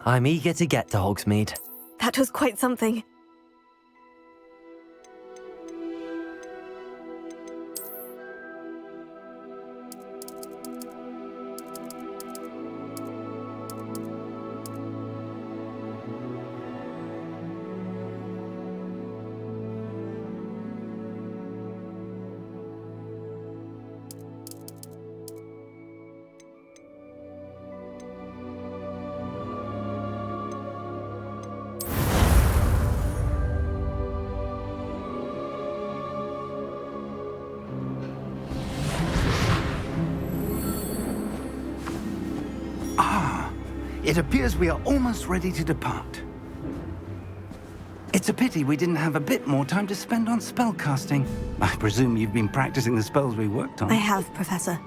I'm eager to get to Hogsmeade. That was quite something. It appears we are almost ready to depart. It's a pity we didn't have a bit more time to spend on spellcasting. I presume you've been practicing the spells we worked on. I have, Professor.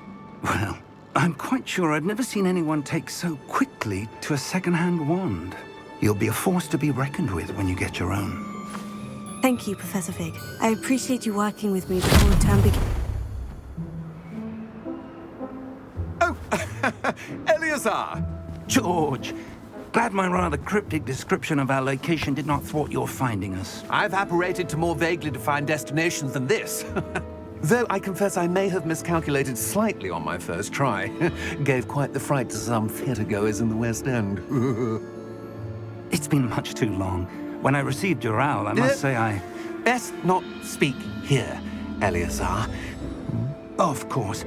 Well, I'm quite sure I've never seen anyone take so quickly to a second-hand wand. You'll be a force to be reckoned with when you get your own. Thank you, Professor Fig. I appreciate you working with me before the term begins. Oh, Eleazar! George, glad my rather cryptic description of our location did not thwart your finding us. I've apparated to more vaguely defined destinations than this. Though I confess I may have miscalculated slightly on my first try. Gave quite the fright to some theatre-goers in the West End. It's been much too long. When I received your owl, I must say I... Best not speak here, Eleazar. Of course.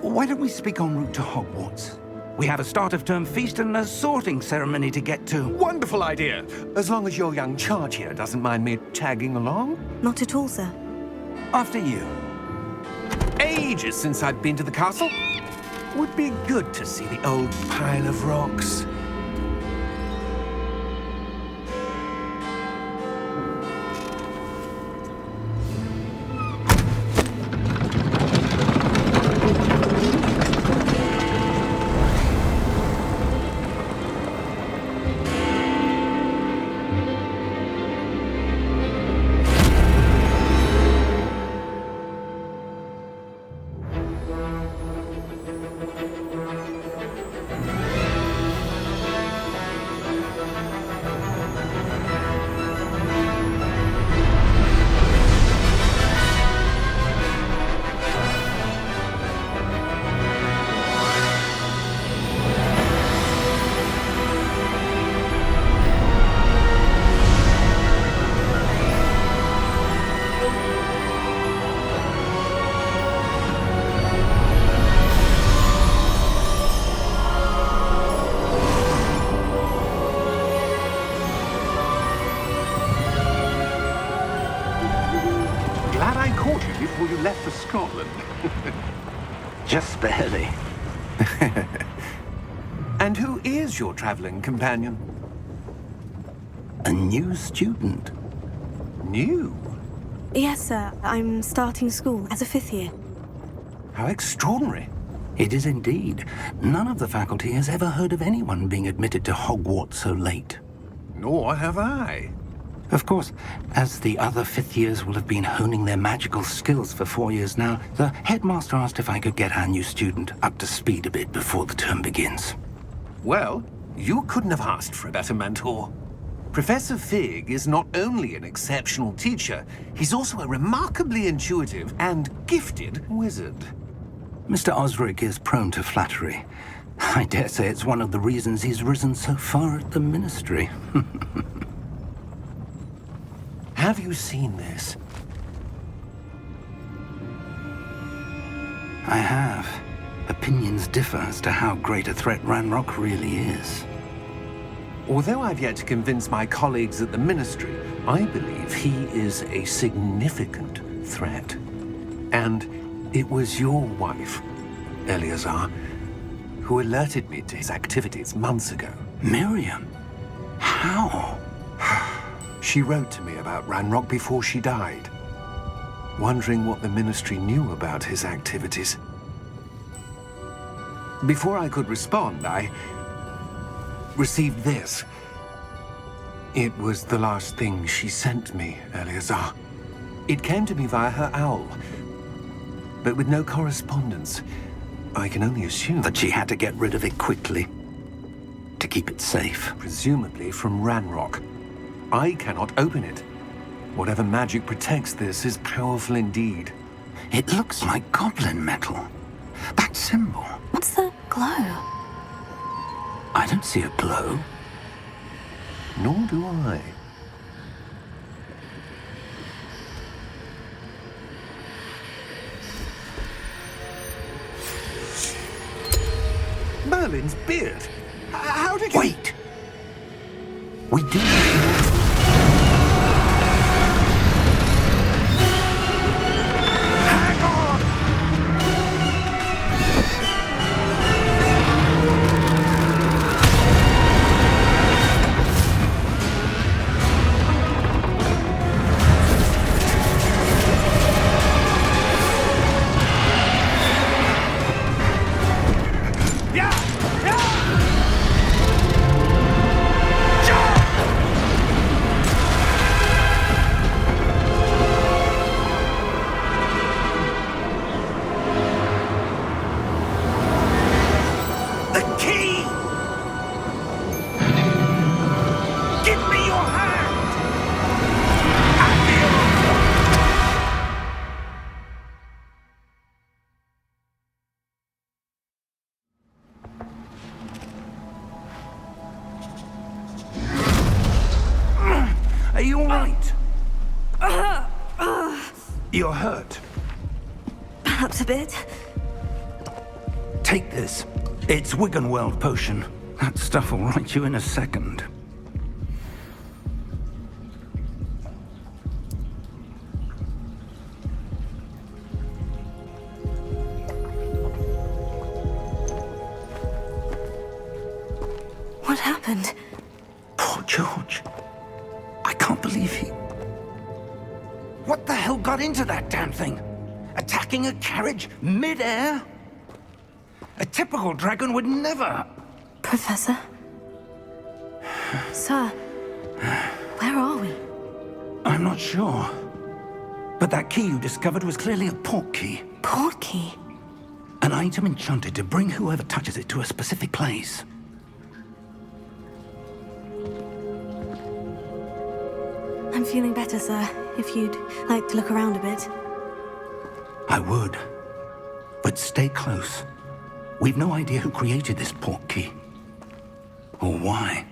Why don't we speak en route to Hogwarts? We have a start-of-term feast and a sorting ceremony to get to. Wonderful idea! As long as your young charge here doesn't mind me tagging along. Not at all, sir. After you. Ages since I've been to the castle. Would be good to see the old pile of rocks. Before you left for Scotland. Just barely. And who is your traveling companion? A new student. New? Yes, sir. I'm starting school as a 5th year. How extraordinary. It is indeed. None of the faculty has ever heard of anyone being admitted to Hogwarts so late. Nor have I. Of course, as the other 5th years will have been honing their magical skills for 4 years now, the headmaster asked if I could get our new student up to speed a bit before the term begins. Well, you couldn't have asked for a better mentor. Professor Fig is not only an exceptional teacher, he's also a remarkably intuitive and gifted wizard. Mr. Osric is prone to flattery. I dare say it's one of the reasons he's risen so far at the Ministry. Have you seen this? I have. Opinions differ as to how great a threat Ranrock really is. Although I've yet to convince my colleagues at the Ministry, I believe he is a significant threat. And it was your wife, Eleazar, who alerted me to his activities months ago. Miriam? How? She wrote to me about Ranrock before she died, wondering what the Ministry knew about his activities. Before I could respond, I received this. It was the last thing she sent me, Eleazar. It came to me via her owl, but with no correspondence. I can only assume that she had to get rid of it quickly. to keep it safe. Presumably from Ranrock. I cannot open it. Whatever magic protects this is powerful indeed. It looks like goblin metal. That symbol. What's the glow? I don't see a glow. Nor do I. Merlin's beard. How did you... Wait! We do... Hang on! Are you all right? You're hurt. Perhaps a bit. Take this. It's Wiggenweld potion. That stuff will right you in a second. What happened? Poor George. I can't believe he... What the hell got into that damn thing? Attacking a carriage mid-air? A typical dragon would never... Professor? Sir, where are we? I'm not sure. But that key you discovered was clearly a port key. Port key? An item enchanted to bring whoever touches it to a specific place. I'm feeling better, sir. If you'd like to look around a bit. I would. But stay close. We've no idea who created this port key. Or why.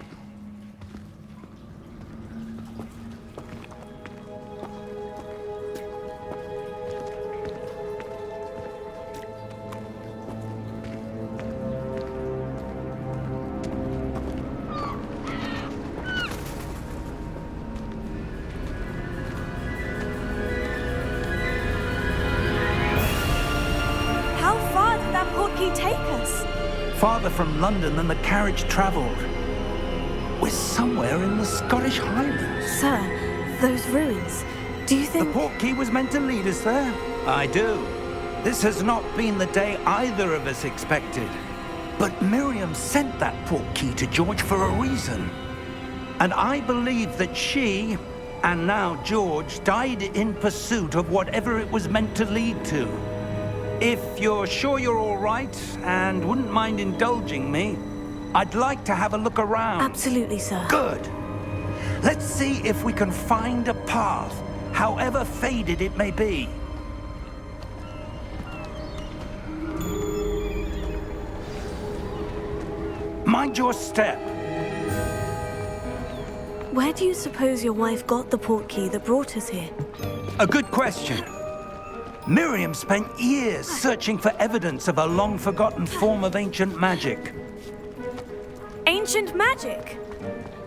Take us? Farther from London than the carriage travelled. We're somewhere in the Scottish Highlands. Sir, those ruins, do you think... The port key was meant to lead us there? I do. This has not been the day either of us expected. But Miriam sent that port key to George for a reason. And I believe that she, and now George, died in pursuit of whatever it was meant to lead to. If you're sure you're all right and wouldn't mind indulging me, I'd like to have a look around. Absolutely, sir. Good. Let's see if we can find a path, however faded it may be. Mind your step. Where do you suppose your wife got the port key that brought us here? A good question. Miriam spent years searching for evidence of a long-forgotten form of ancient magic. Ancient magic?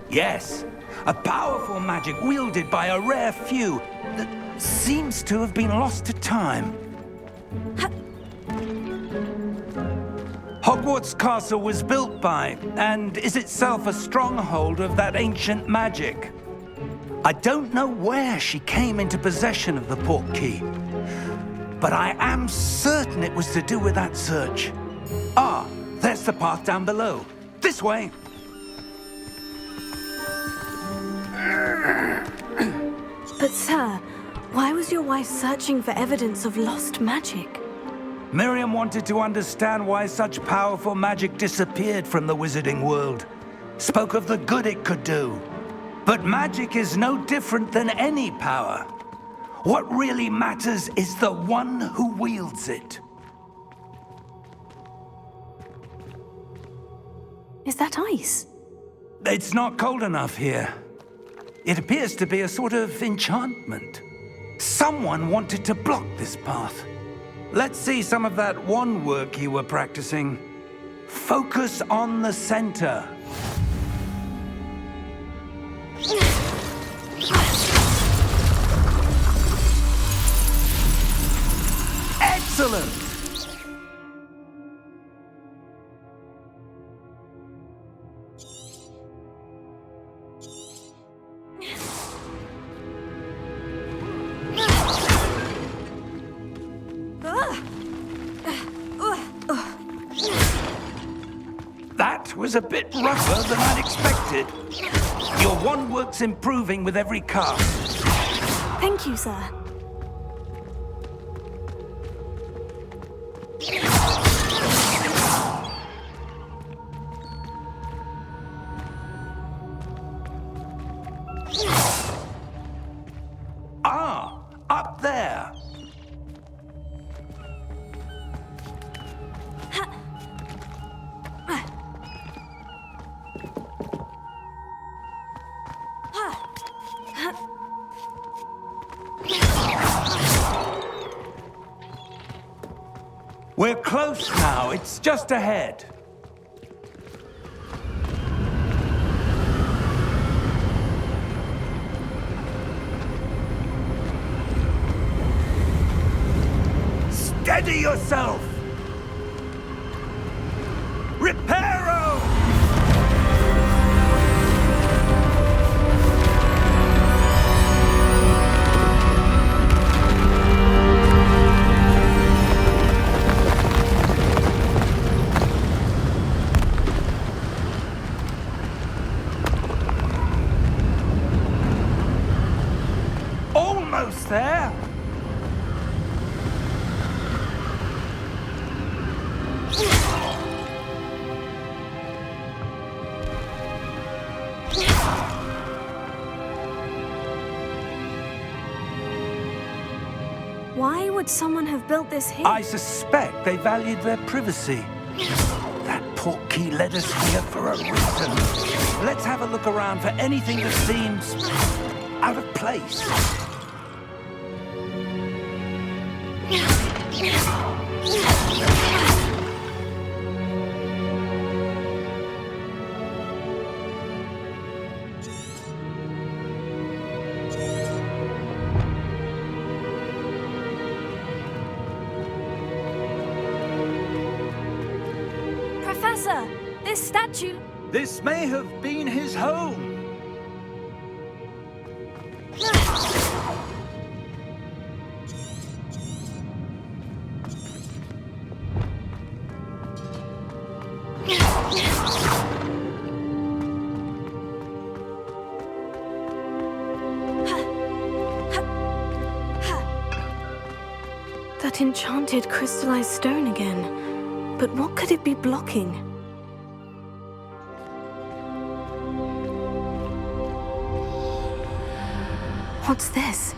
Yes, a powerful magic wielded by a rare few that seems to have been lost to time. Hogwarts Castle was built by, and is itself a stronghold of that ancient magic. I don't know where she came into possession of the port key, but I am certain it was to do with that search. Ah, there's the path down below. This way. But sir, why was your wife searching for evidence of lost magic? Miriam wanted to understand why such powerful magic disappeared from the wizarding world. spoke of the good it could do. But magic is no different than any power. What really matters is the one who wields it. Is that ice? It's not cold enough here. It appears to be a sort of enchantment. Someone wanted to block this path. Let's see some of that wand work you were practicing. Focus on the center. Excellent! That was a bit rougher than I'd expected. Your wand work's improving with every cast. Thank you, sir. Ah, up there. We're close now. It's just ahead. Steady yourself! Reparo! Almost there! Why would someone have built this here? I suspect they valued their privacy. That portkey led us here for a reason. Let's have a look around for anything that seems out of place. Professor, this statue... This may have been his home. That enchanted crystallized stone again. But what could it be blocking? What's this?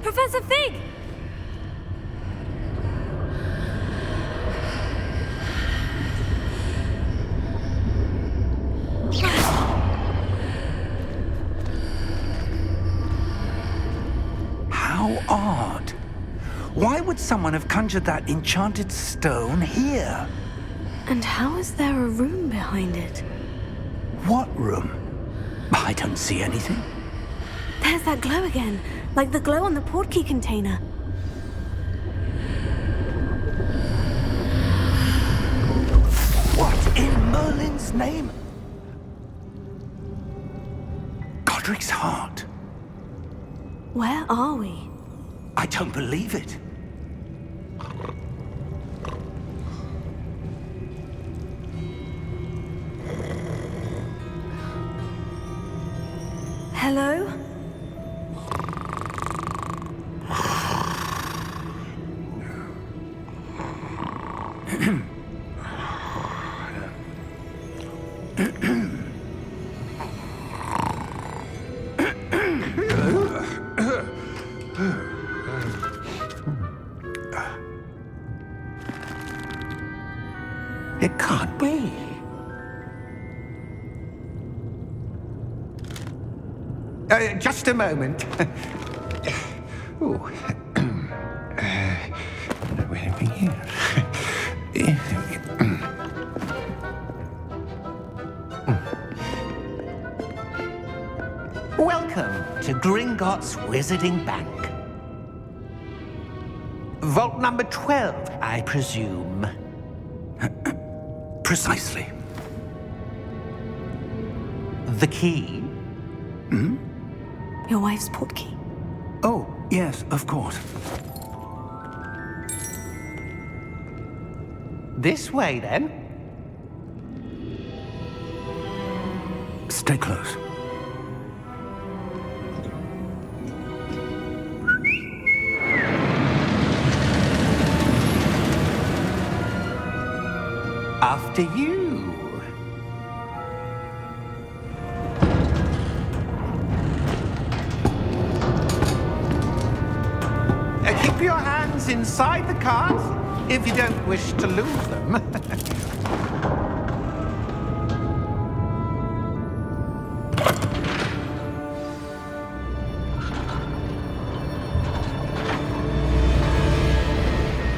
Professor Fig! How odd. Why would someone have conjured that enchanted stone here? And how is there a room behind it? What room? I don't see anything. There's that glow again, like the glow on the portkey container. What in Merlin's name? Godric's heart. Where are we? I don't believe it. Hello? Just a moment. Ooh. Anything here? Welcome to Gringotts Wizarding Bank. Vault number 12, I presume. Precisely. The key? Your wife's portkey. Oh, yes, of course. This way, then. Stay close. After you. Keep your hands inside the cards if you don't wish to lose them.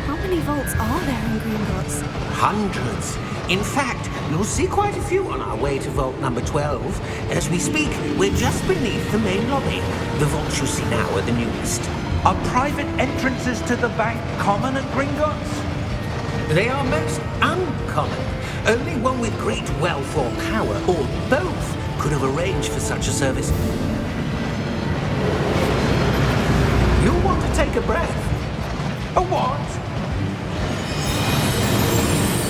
How many vaults are there in Gringotts? Hundreds. In fact, you'll see quite a few on our way to vault number 12. As we speak, we're just beneath the main lobby. The vaults you see now are the newest. Are private entrances to the bank common at Gringotts? They are most uncommon. Only one with great wealth or power, or both, could have arranged for such a service. You'll want to take a breath. A what?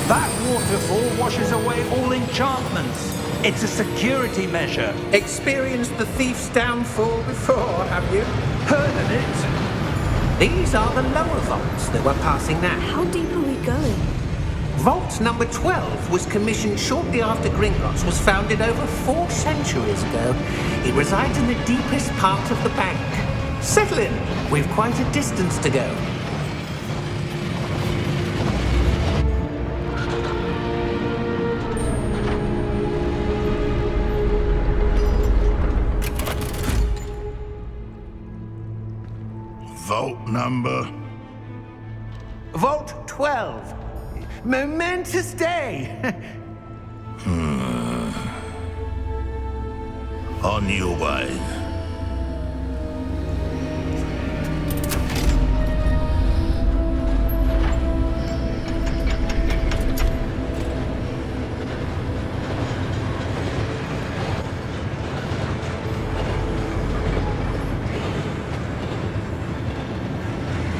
That waterfall washes away all enchantments. It's a security measure. Experienced the thief's downfall before, have you? Heard of it? These are the lower vaults that we're passing now. How deep are we going? Vault number 12 was commissioned shortly after Gringotts was founded over 4 centuries ago. It resides in the deepest part of the bank. Settle in. We've quite a distance to go. Vault number? Vault 12. Momentous day. On your way.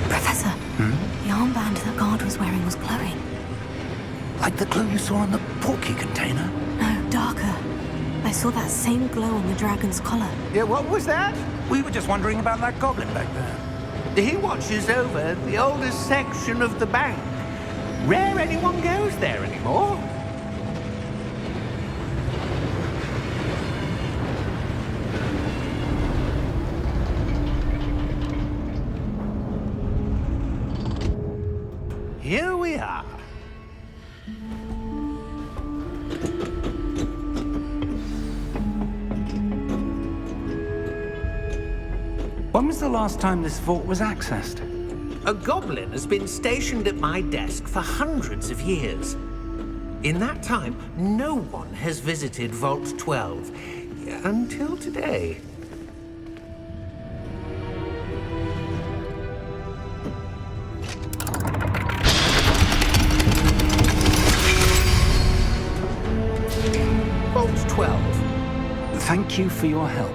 Professor, the armband that guard was wearing was glowing. Like the glow you saw on the portkey container? No, darker. I saw that same glow on the dragon's collar. Yeah, what was that? We were just wondering about that goblin back there. He watches over the oldest section of the bank. Rare anyone goes there anymore. Here we are. When was the last time this vault was accessed? A goblin has been stationed at my desk for hundreds of years. In that time, no one has visited Vault 12 until today. Vault 12. Thank you for your help.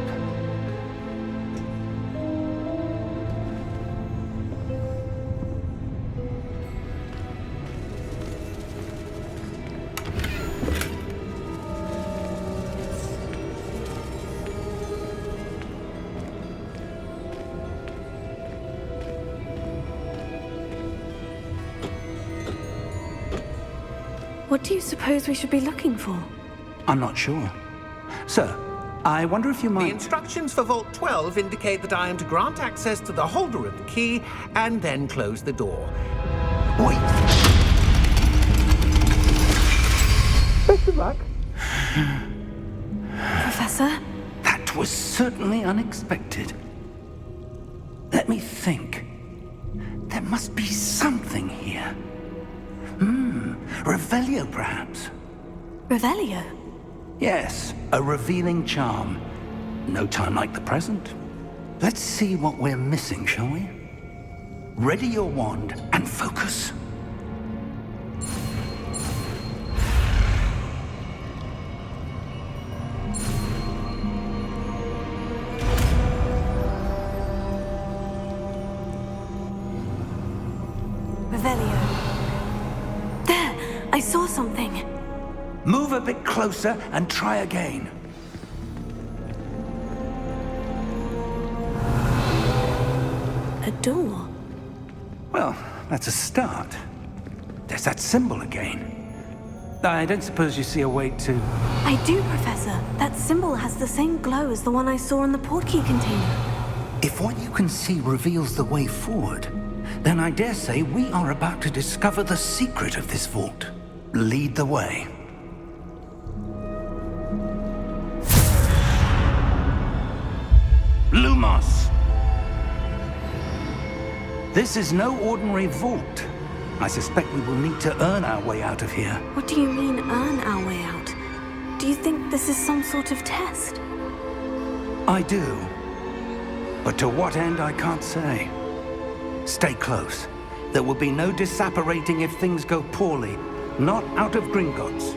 What do you suppose we should be looking for? I'm not sure. Sir, I wonder if you The might... instructions for Vault 12 indicate that I am to grant access to the holder of the key and then close the door. Wait! Best of luck. Professor? That That was certainly unexpected. Let me think. There must be something here. Revelio, perhaps? Revelio? Yes, a revealing charm. No time like the present. Let's see what we're missing, shall we? Ready your wand and focus. Revelio. There! I saw something. Move a bit closer and try again. A door. Well, that's a start. There's that symbol again. I don't suppose you see a way to... I do, Professor. That symbol has the same glow as the one I saw in the portkey container. If what you can see reveals the way forward, then I dare say we are about to discover the secret of this vault. Lead the way. Lumos! This is no ordinary vault. I suspect we will need to earn our way out of here. What do you mean, earn our way out? Do you think this is some sort of test? I do. But to what end, I can't say. Stay close. There will be no disapparating if things go poorly. Not out of Gringotts.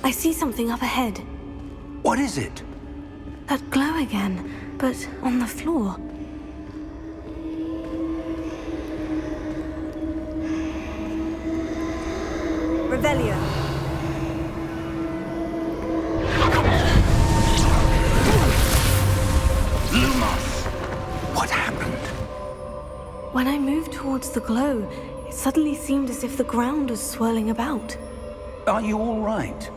I see something up ahead. What is it? That glow again, but on the floor. Revelio. Lumos! What happened? When I moved towards the glow, it suddenly seemed as if the ground was swirling about. Are you all right?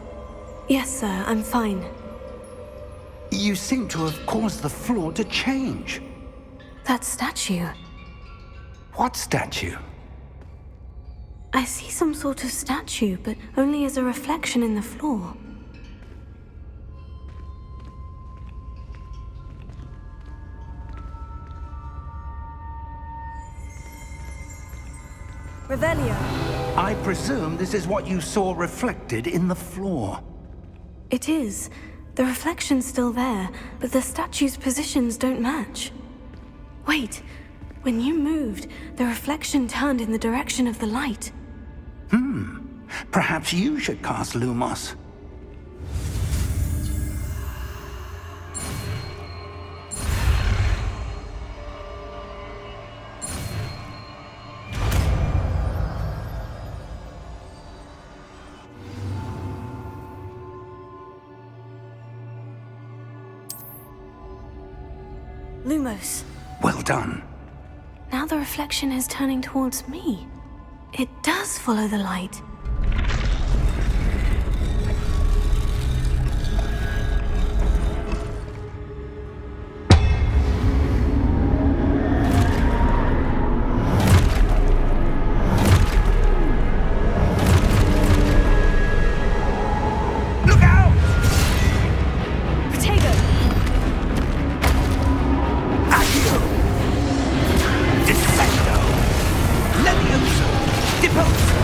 Yes, sir, I'm fine. You seem to have caused the floor to change. That statue. What statue? I see some sort of statue, but only as a reflection in the floor. Revelio. I presume this is what you saw reflected in the floor. It is. The reflection's still there, but the statue's positions don't match. Wait. When you moved, the reflection turned in the direction of the light. Perhaps you should cast Lumos. Lumos. Well done. Now the reflection is turning towards me. It does follow the light. Look out! Potato! Accio! Descendo! Levioso! Deposo!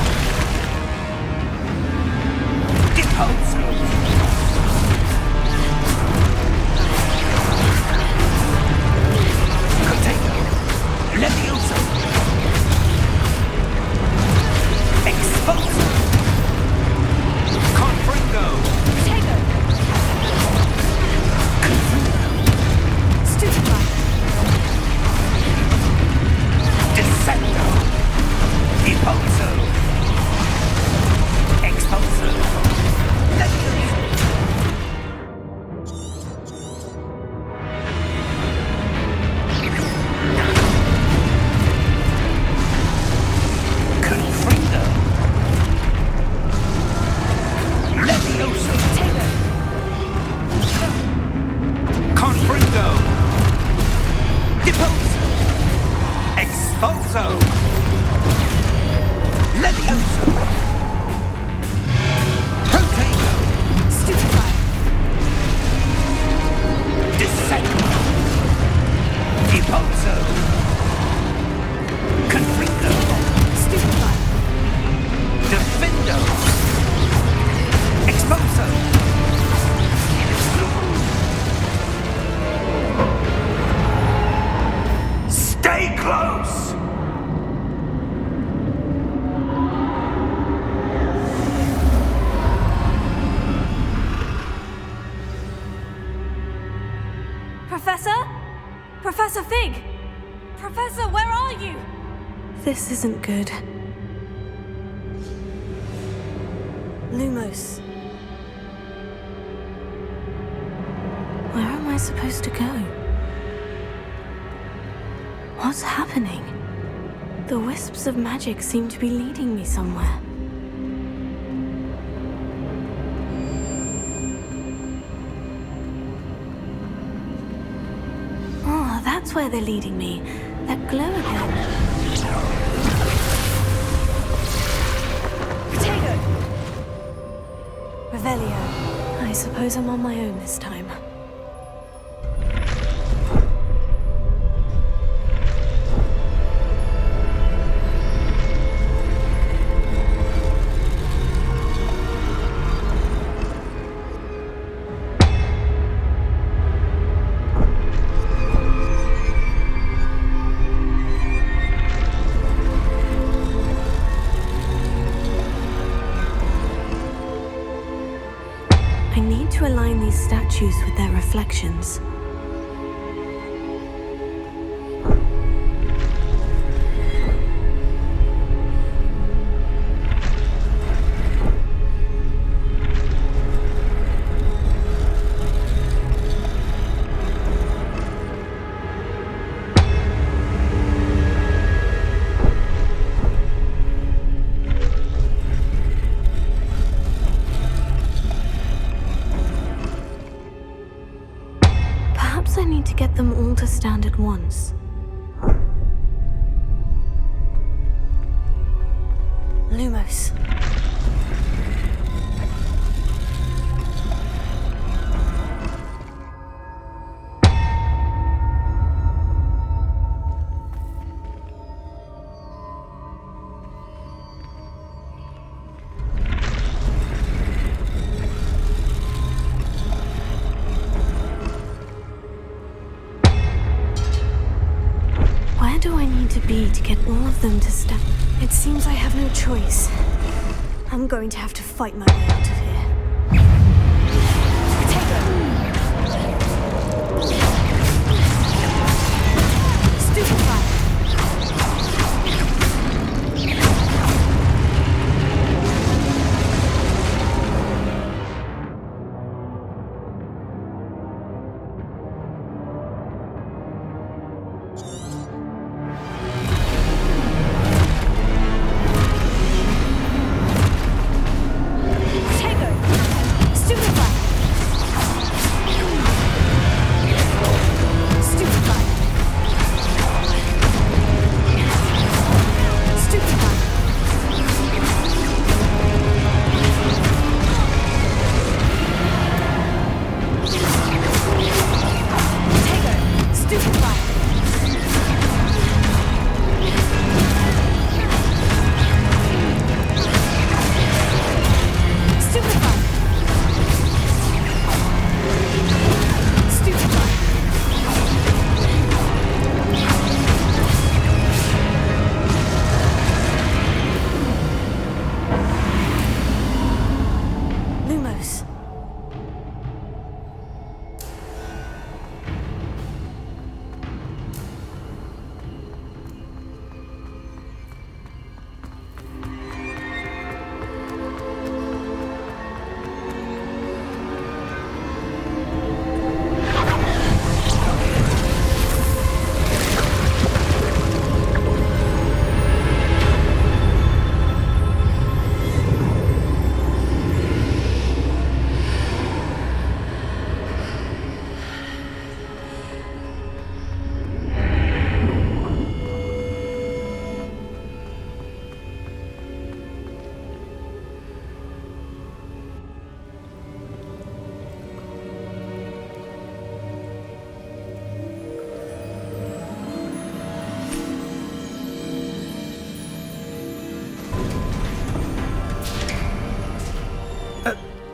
Professor? Professor Fig! Professor, where are you? This isn't good. Lumos. Where am I supposed to go? What's happening? The wisps of magic seem to be leading me somewhere. Oh, that's where they're leading me. That glow again. Potato! Revelio. I suppose I'm on my own this time. I need to align these statues with their reflections. I need to get them all to stand at once. Lumos. Where do I need to be to get all of them to step? It seems I have no choice. I'm going to have to fight my way out of here. Stupefy!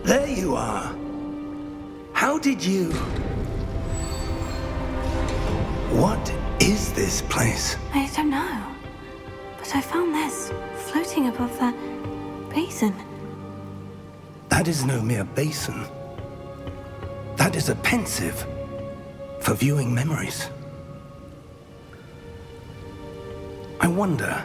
There you are. How did you... What is this place? I don't know. But I found this floating above that basin. That is no mere basin. That is a pensive, for viewing memories. I wonder...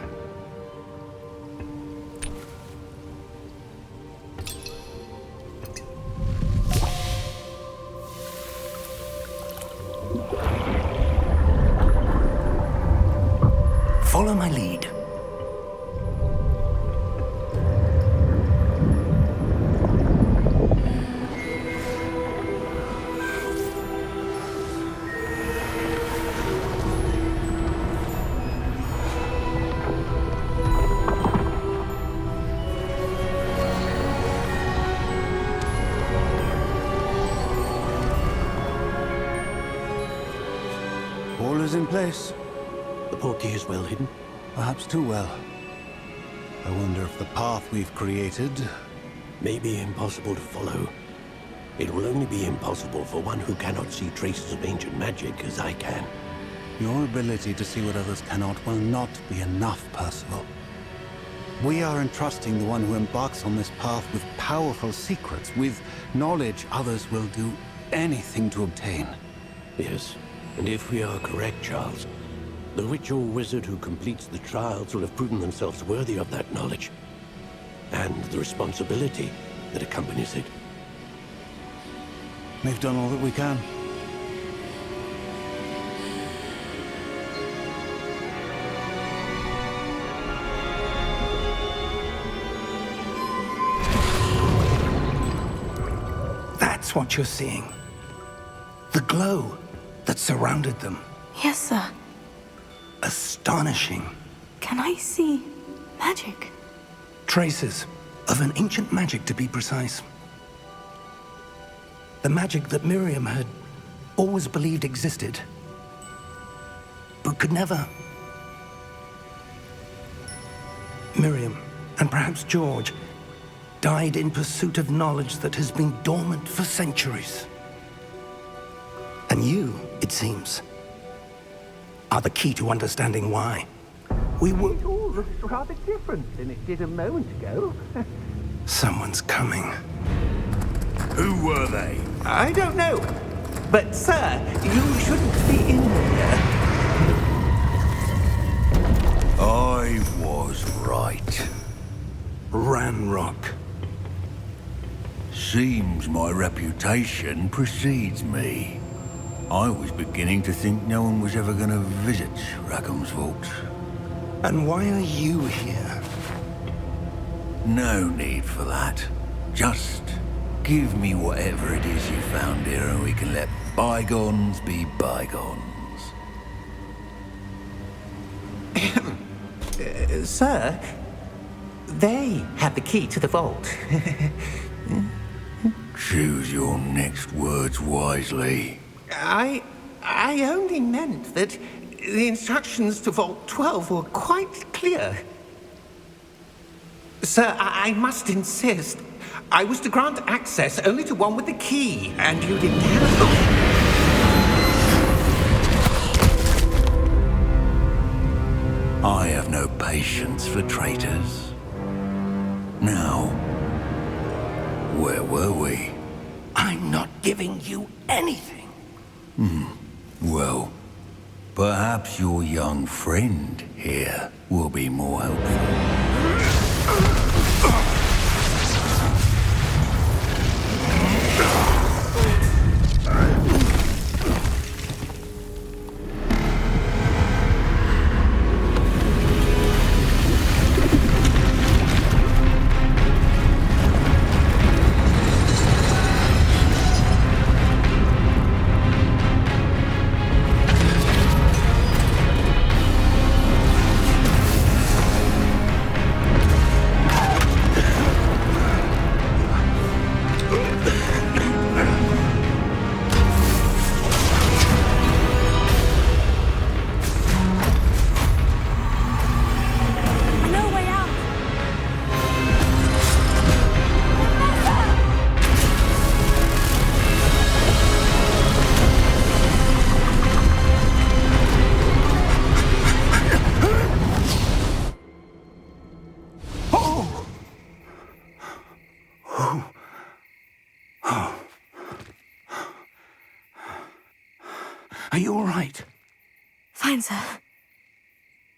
Follow my lead. All is in place. The portkey is well hidden. Perhaps too well. I wonder if the path we've created... May be impossible to follow. It will only be impossible for one who cannot see traces of ancient magic as I can. Your ability to see what others cannot will not be enough, Percival. We are entrusting the one who embarks on this path with powerful secrets, with knowledge others will do anything to obtain. Yes, and if we are correct, Charles, the ritual wizard who completes the trials will have proven themselves worthy of that knowledge, and the responsibility that accompanies it. We've done all that we can. That's what you're seeing. The glow that surrounded them. Yes, sir. Astonishing. Can I see magic? Traces of an ancient magic, to be precise. The magic that Miriam had always believed existed, but could never. Miriam, and perhaps George, died in pursuit of knowledge that has been dormant for centuries. And you, it seems, are the key to understanding why. We were... It all looks rather different than it did a moment ago. Someone's coming. Who were they? I don't know. But, sir, you shouldn't be in here. I was right. Ranrock. Seems my reputation precedes me. I was beginning to think no one was ever going to visit Rackham's vault. And why are you here? No need for that. Just give me whatever it is you found here and we can let bygones be bygones. Sir, they have the key to the vault. Choose your next words wisely. I only meant that the instructions to Vault 12 were quite clear. Sir, I must insist. I was to grant access only to one with the key, and you didn't have them. I have no patience for traitors. Now, where were we? I'm not giving you anything. Well, perhaps your young friend here will be more helpful. Are you all right? Fine, sir.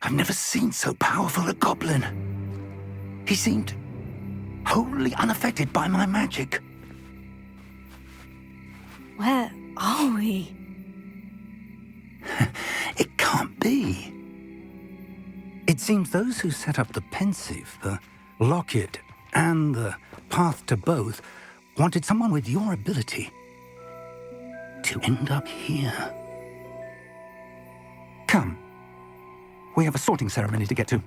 I've never seen so powerful a goblin. He seemed wholly unaffected by my magic. Where are we? It can't be. It seems those who set up the pensive, the locket, and the path to both wanted someone with your ability to end up here. Come. We have a sorting ceremony to get to.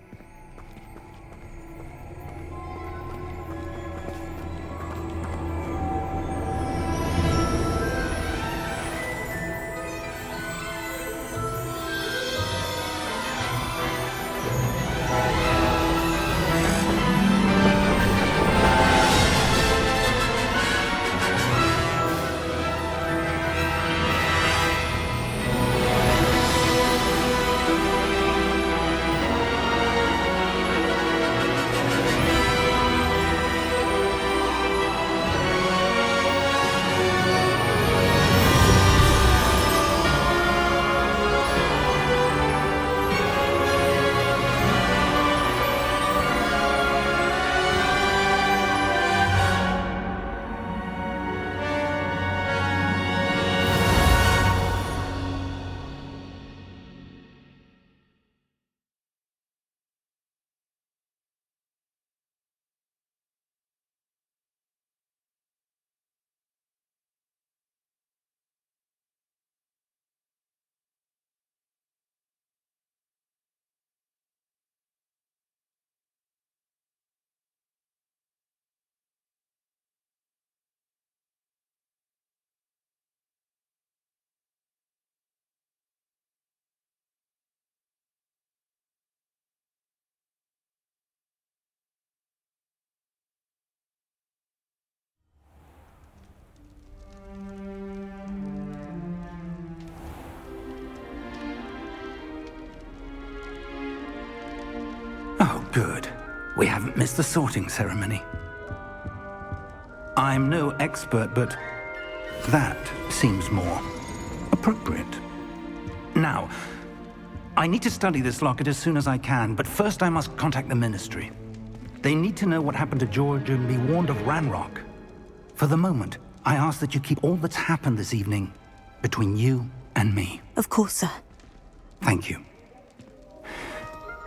Oh, good. We haven't missed the sorting ceremony. I'm no expert, but that seems more appropriate. Now, I need to study this locket as soon as I can, but first I must contact the Ministry. They need to know what happened to George and be warned of Ranrock. For the moment, I ask that you keep all that's happened this evening between you and me. Of course, sir. Thank you.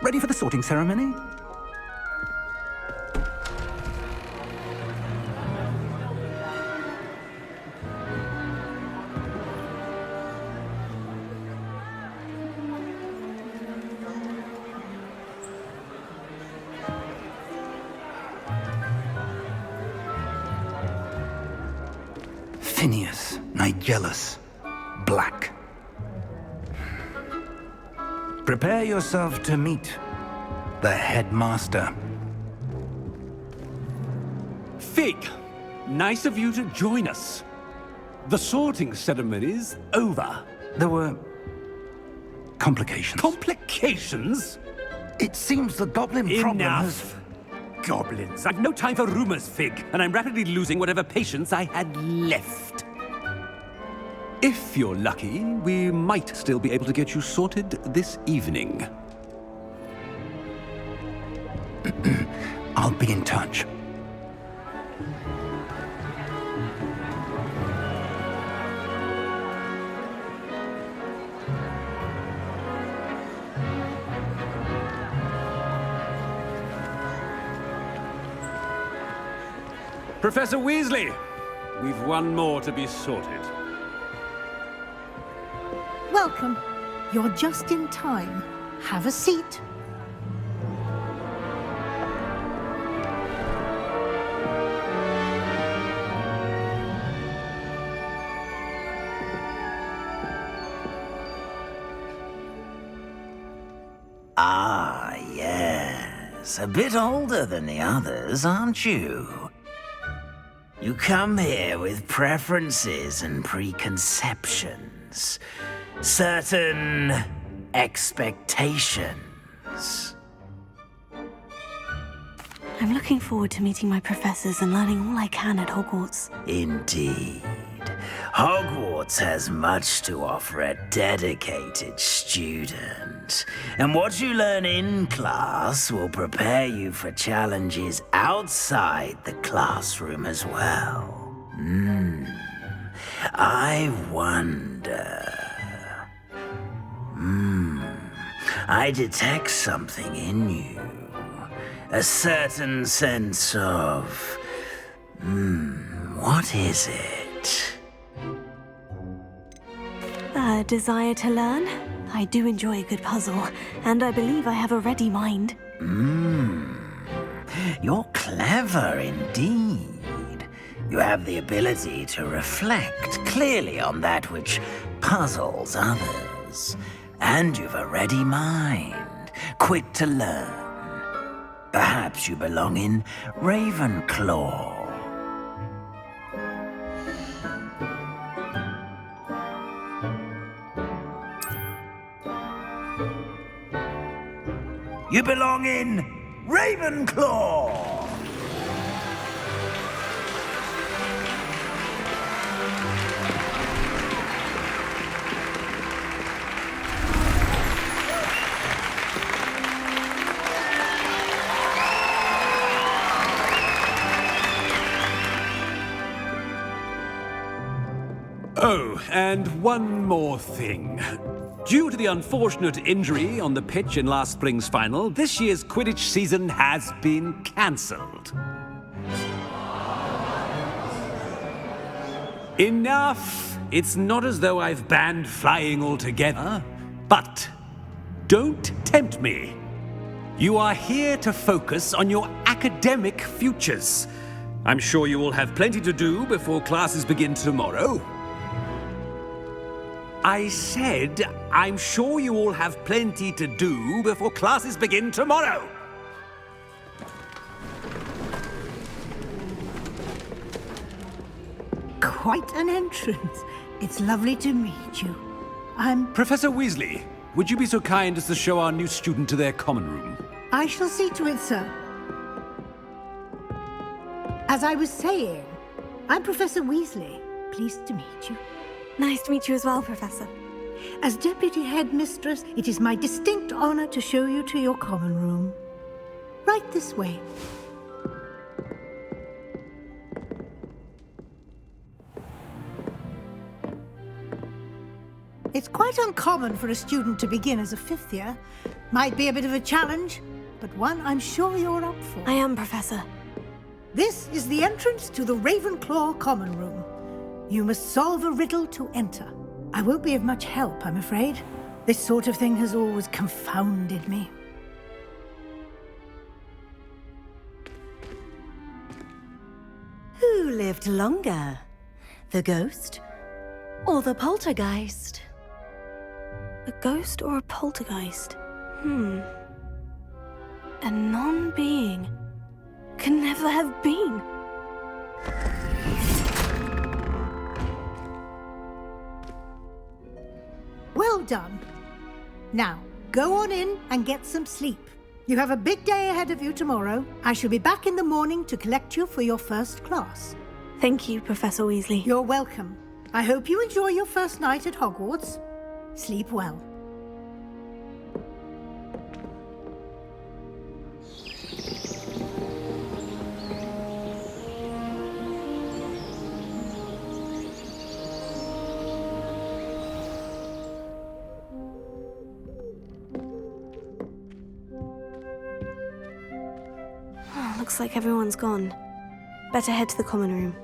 Ready for the sorting ceremony? Phineas, Nigellus, Black. Prepare yourself to meet the headmaster. Fig, nice of you to join us. The sorting ceremony's over. There were complications. Complications? It seems the goblin problem has... Enough! Goblins. I've no time for rumors, Fig, and I'm rapidly losing whatever patience I had left. If you're lucky, we might still be able to get you sorted this evening. I'll be in touch. Professor Weasley, we've one more to be sorted. Welcome. You're just in time. Have a seat. Ah, yes. A bit older than the others, aren't you? You come here with preferences and preconceptions. Certain expectations. I'm looking forward to meeting my professors and learning all I can at Hogwarts. Indeed. Hogwarts has much to offer a dedicated student, and what you learn in class will prepare you for challenges outside the classroom as well. I wonder... I detect something in you. A certain sense of... what is it? A desire to learn? I do enjoy a good puzzle, and I believe I have a ready mind. You're clever indeed. You have the ability to reflect clearly on that which puzzles others. And you've a ready mind, quick to learn. Perhaps you belong in Ravenclaw. You belong in Ravenclaw! Oh, and one more thing. Due to the unfortunate injury on the pitch in last spring's final, this year's Quidditch season has been cancelled. Enough! It's not as though I've banned flying altogether, but don't tempt me. You are here to focus on your academic futures. I'm sure you will have plenty to do before classes begin tomorrow. I said, I'm sure you all have plenty to do before classes begin tomorrow. Quite an entrance. It's lovely to meet you. I'm... Professor Weasley, would you be so kind as to show our new student to their common room? I shall see to it, sir. As I was saying, I'm Professor Weasley. Pleased to meet you. Nice to meet you as well, Professor. As Deputy Headmistress, it is my distinct honor to show you to your common room. Right this way. It's quite uncommon for a student to begin as a fifth year. Might be a bit of a challenge, but one I'm sure you're up for. I am, Professor. This is the entrance to the Ravenclaw common room. You must solve a riddle to enter. I won't be of much help, I'm afraid. This sort of thing has always confounded me. Who lived longer? The ghost or the poltergeist? A ghost or a poltergeist? A non-being can never have been. Well done. Now, go on in and get some sleep. You have a big day ahead of you tomorrow. I shall be back in the morning to collect you for your first class. Thank you, Professor Weasley. You're welcome. I hope you enjoy your first night at Hogwarts. Sleep well. Looks like everyone's gone. Better head to the common room.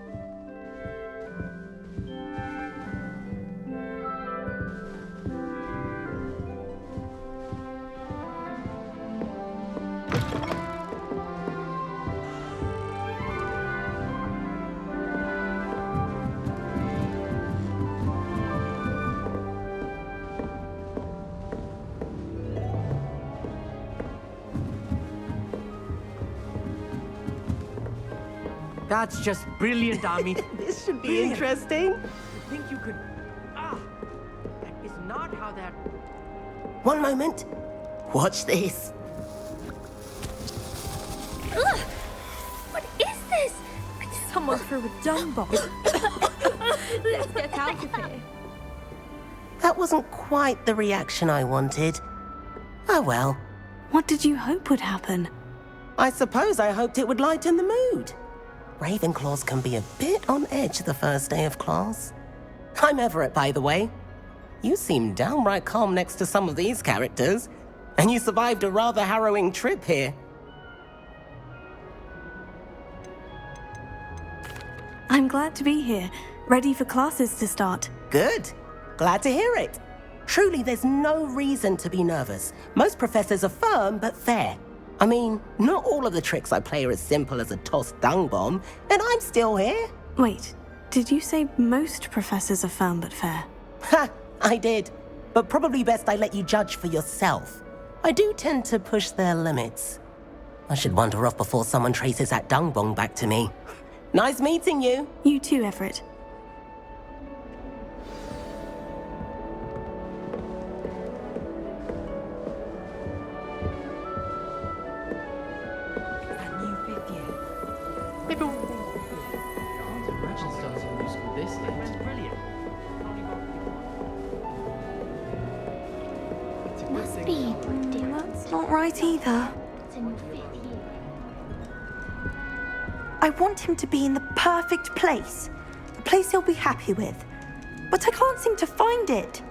That's just brilliant, Ami. This should be interesting. You think you could... that is not how that... One moment. Watch this. Ugh! What is this? Someone threw a dung bomb. Let's get out of here. That wasn't quite the reaction I wanted. Oh well. What did you hope would happen? I suppose I hoped it would lighten the mood. Ravenclaws can be a bit on edge the first day of class. I'm Everett, by the way. You seem downright calm next to some of these characters, and you survived a rather harrowing trip here. I'm glad to be here, ready for classes to start. Good. Glad to hear it. Truly, there's no reason to be nervous. Most professors are firm but fair. I mean, not all of the tricks I play are as simple as a tossed dung bomb, and I'm still here. Wait, did you say most professors are firm but fair? Ha! I did. But probably best I let you judge for yourself. I do tend to push their limits. I should wander off before someone traces that dung bomb back to me. Nice meeting you. You too, Everett. Must be. That's not right either. It's in your 5th year. I want him to be in the perfect place. A place he'll be happy with. But I can't seem to find it.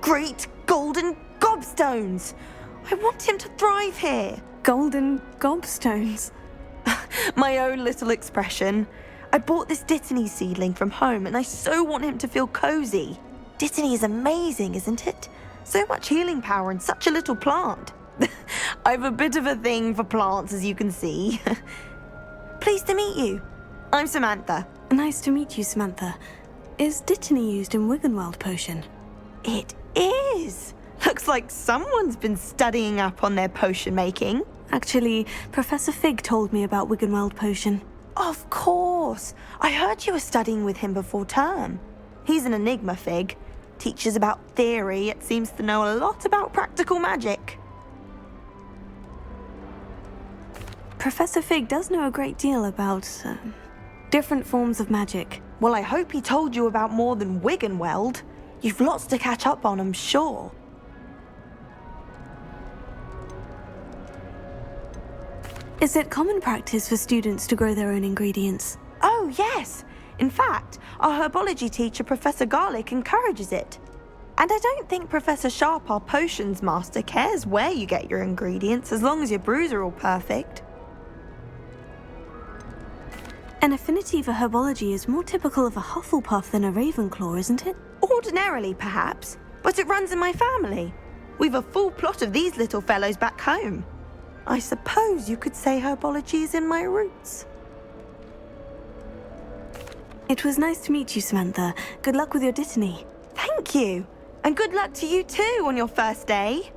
Great golden gobstones! I want him to thrive here. Golden gobstones? My own little expression. I bought this Dittany seedling from home and I so want him to feel cozy. Dittany is amazing, isn't it? So much healing power in such a little plant. I've a bit of a thing for plants, as you can see. Pleased to meet you. I'm Samantha. Nice to meet you, Samantha. Is Dittany used in Wiggenweld potion? It is. Looks like someone's been studying up on their potion making. Actually, Professor Fig told me about Wiggenweld potion. Of course. I heard you were studying with him before term. He's an enigma, Fig. Teaches about theory, yet seems to know a lot about practical magic. Professor Fig does know a great deal about different forms of magic. Well, I hope he told you about more than Wiggenweld. You've lots to catch up on, I'm sure. Is it common practice for students to grow their own ingredients? Oh, yes. In fact, our herbology teacher, Professor Garlick, encourages it. And I don't think Professor Sharp, our potions master, cares where you get your ingredients as long as your brews are all perfect. An affinity for herbology is more typical of a Hufflepuff than a Ravenclaw, isn't it? Ordinarily, perhaps, but it runs in my family. We've a full plot of these little fellows back home. I suppose you could say herbology is in my roots. It was nice to meet you, Samantha. Good luck with your Dittany. Thank you. And good luck to you too on your first day.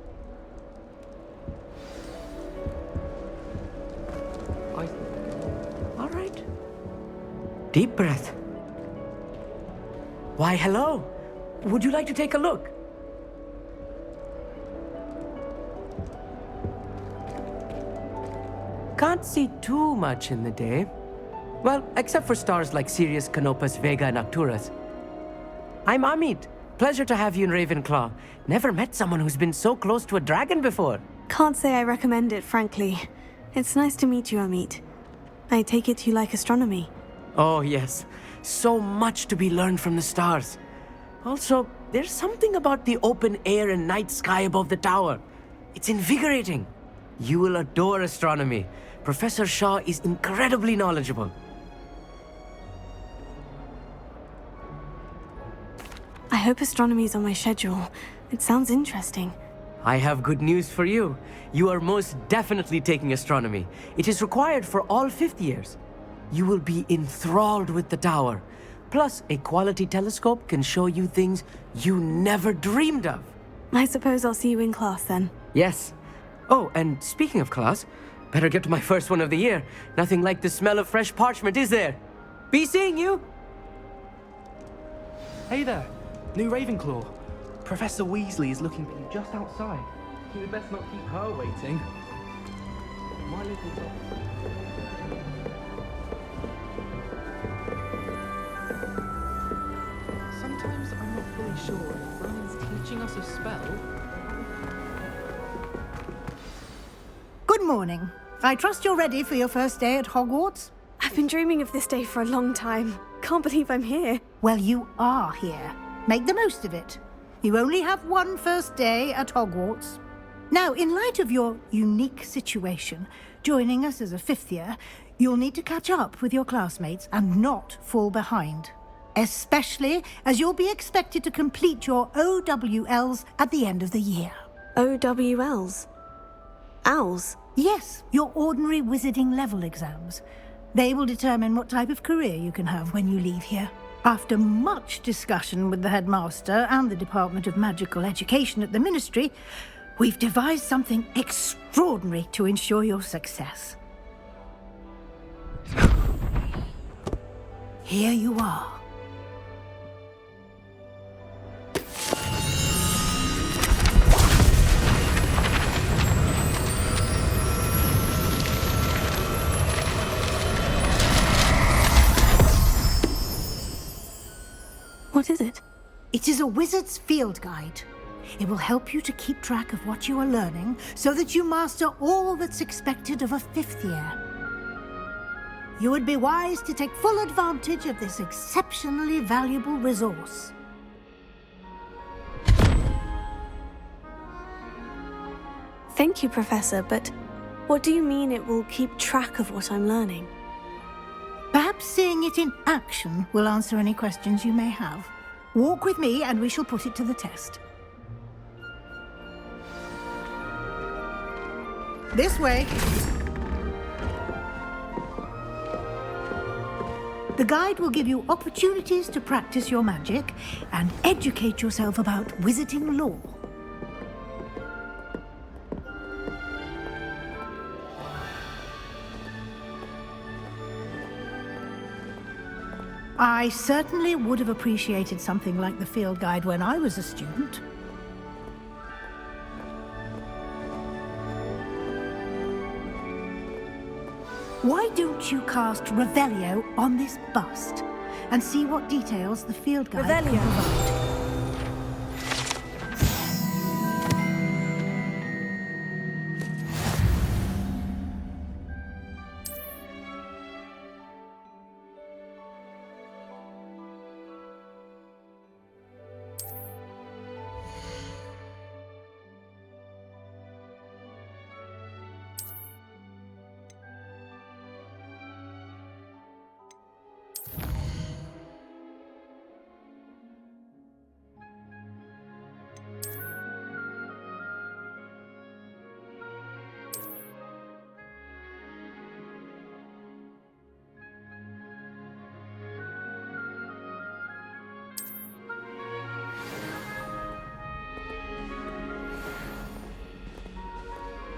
All right. Deep breath. Why, hello. Would you like to take a look? Can't see too much in the day. Well, except for stars like Sirius, Canopus, Vega, and Arcturus. I'm Amit. Pleasure to have you in Ravenclaw. Never met someone who's been so close to a dragon before. Can't say I recommend it, frankly. It's nice to meet you, Amit. I take it you like astronomy. Oh, yes. So much to be learned from the stars. Also, there's something about the open air and night sky above the tower. It's invigorating. You will adore astronomy. Professor Shaw is incredibly knowledgeable. I hope astronomy's on my schedule. It sounds interesting. I have good news for you. You are most definitely taking astronomy. It is required for all 5th years. You will be enthralled with the tower. Plus, a quality telescope can show you things you never dreamed of. I suppose I'll see you in class then. Yes. Oh, and speaking of class, better get to my first one of the year. Nothing like the smell of fresh parchment, is there? Be seeing you! Hey there, new Ravenclaw. Professor Weasley is looking for you just outside. You'd best not keep her waiting. My little dog. us a spell? Good morning. I trust you're ready for your first day at Hogwarts? I've been dreaming of this day for a long time. Can't believe I'm here. Well, you are here. Make the most of it. You only have one first day at Hogwarts. Now, in light of your unique situation, joining us as a fifth year, you'll need to catch up with your classmates and not fall behind. Especially as you'll be expected to complete your OWLs at the end of the year. OWLs? Owls? Yes, your ordinary wizarding level exams. They will determine what type of career you can have when you leave here. After much discussion with the headmaster and the Department of Magical Education at the Ministry, we've devised something extraordinary to ensure your success. Here you are. What is it? It is a wizard's field guide. It will help you to keep track of what you are learning so that you master all that's expected of a fifth year. You would be wise to take full advantage of this exceptionally valuable resource. Thank you, Professor, but what do you mean it will keep track of what I'm learning? Perhaps seeing it in action will answer any questions you may have. Walk with me and we shall put it to the test. This way. The guide will give you opportunities to practice your magic and educate yourself about wizarding lore. I certainly would have appreciated something like the field guide when I was a student. Why don't you cast Revelio on this bust and see what details the field guide can provide?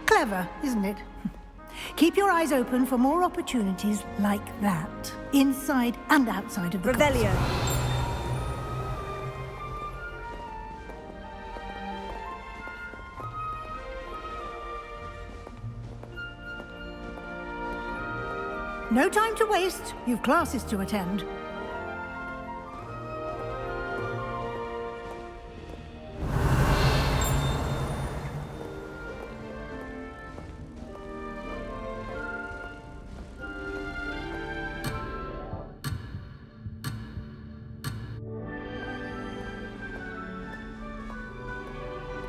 Clever, isn't it? Keep your eyes open for more opportunities like that, inside and outside of the Revelio. No time to waste. You've classes to attend.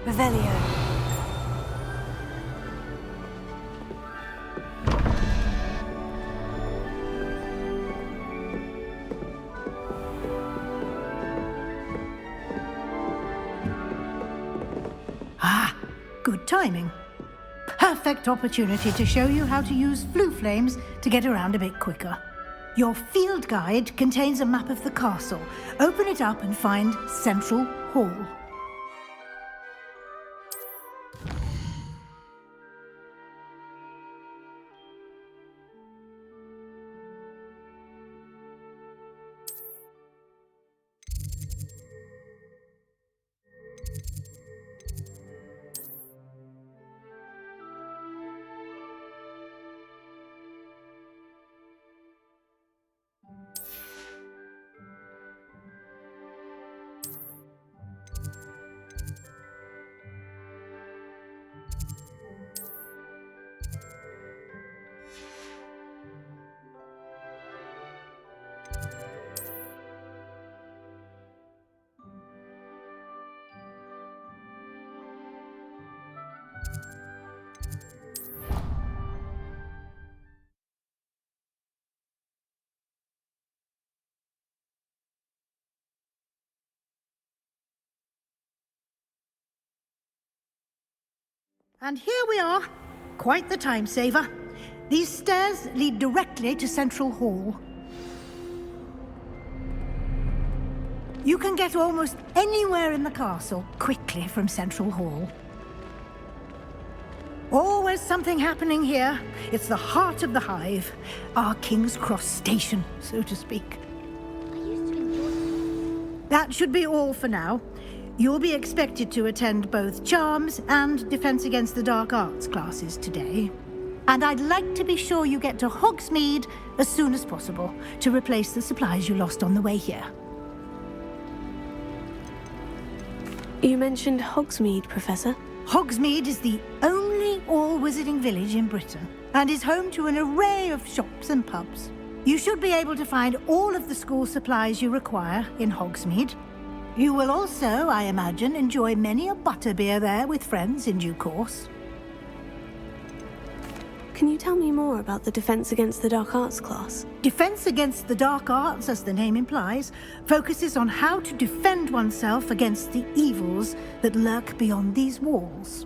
Revelio. Ah, good timing. Perfect opportunity to show you how to use flue flames to get around a bit quicker. Your field guide contains a map of the castle. Open it up and find Central Hall. And here we are. Quite the time saver. These stairs lead directly to Central Hall. You can get almost anywhere in the castle quickly from Central Hall. Always something happening here. It's the heart of the hive. Our King's Cross station, so to speak. That should be all for now. You'll be expected to attend both Charms and Defense Against the Dark Arts classes today. And I'd like to be sure you get to Hogsmeade as soon as possible to replace the supplies you lost on the way here. You mentioned Hogsmeade, Professor. Hogsmeade is the only all-wizarding village in Britain and is home to an array of shops and pubs. You should be able to find all of the school supplies you require in Hogsmeade. You will also, I imagine, enjoy many a butterbeer there with friends in due course. Can you tell me more about the Defense Against the Dark Arts class? Defense Against the Dark Arts, as the name implies, focuses on how to defend oneself against the evils that lurk beyond these walls.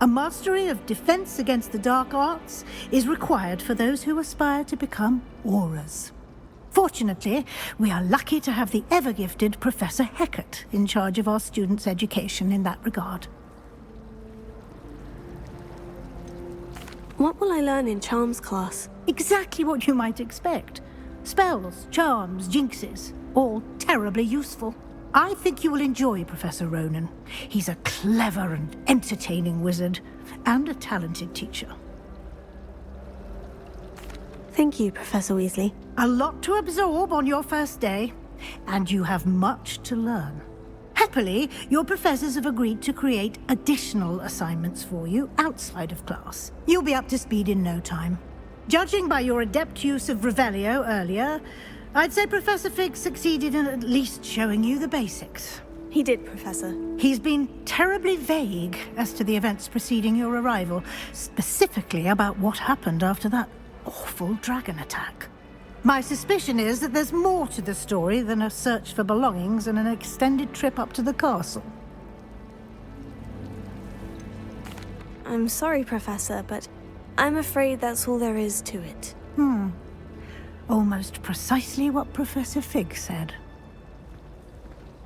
A mastery of Defense Against the Dark Arts is required for those who aspire to become Aurors. Fortunately, we are lucky to have the ever-gifted Professor Hecat in charge of our students' education in that regard. What will I learn in Charms class? Exactly what you might expect. Spells, charms, jinxes, all terribly useful. I think you will enjoy Professor Ronan. He's a clever and entertaining wizard, and a talented teacher. Thank you, Professor Weasley. A lot to absorb on your first day, and you have much to learn. Happily, your professors have agreed to create additional assignments for you outside of class. You'll be up to speed in no time. Judging by your adept use of Revelio earlier, I'd say Professor Fig succeeded in at least showing you the basics. He did, Professor. He's been terribly vague as to the events preceding your arrival, specifically about what happened after that awful dragon attack. My suspicion is that there's more to the story than a search for belongings and an extended trip up to the castle. I'm sorry, Professor, but I'm afraid that's all there is to it. Almost precisely what Professor Fig said.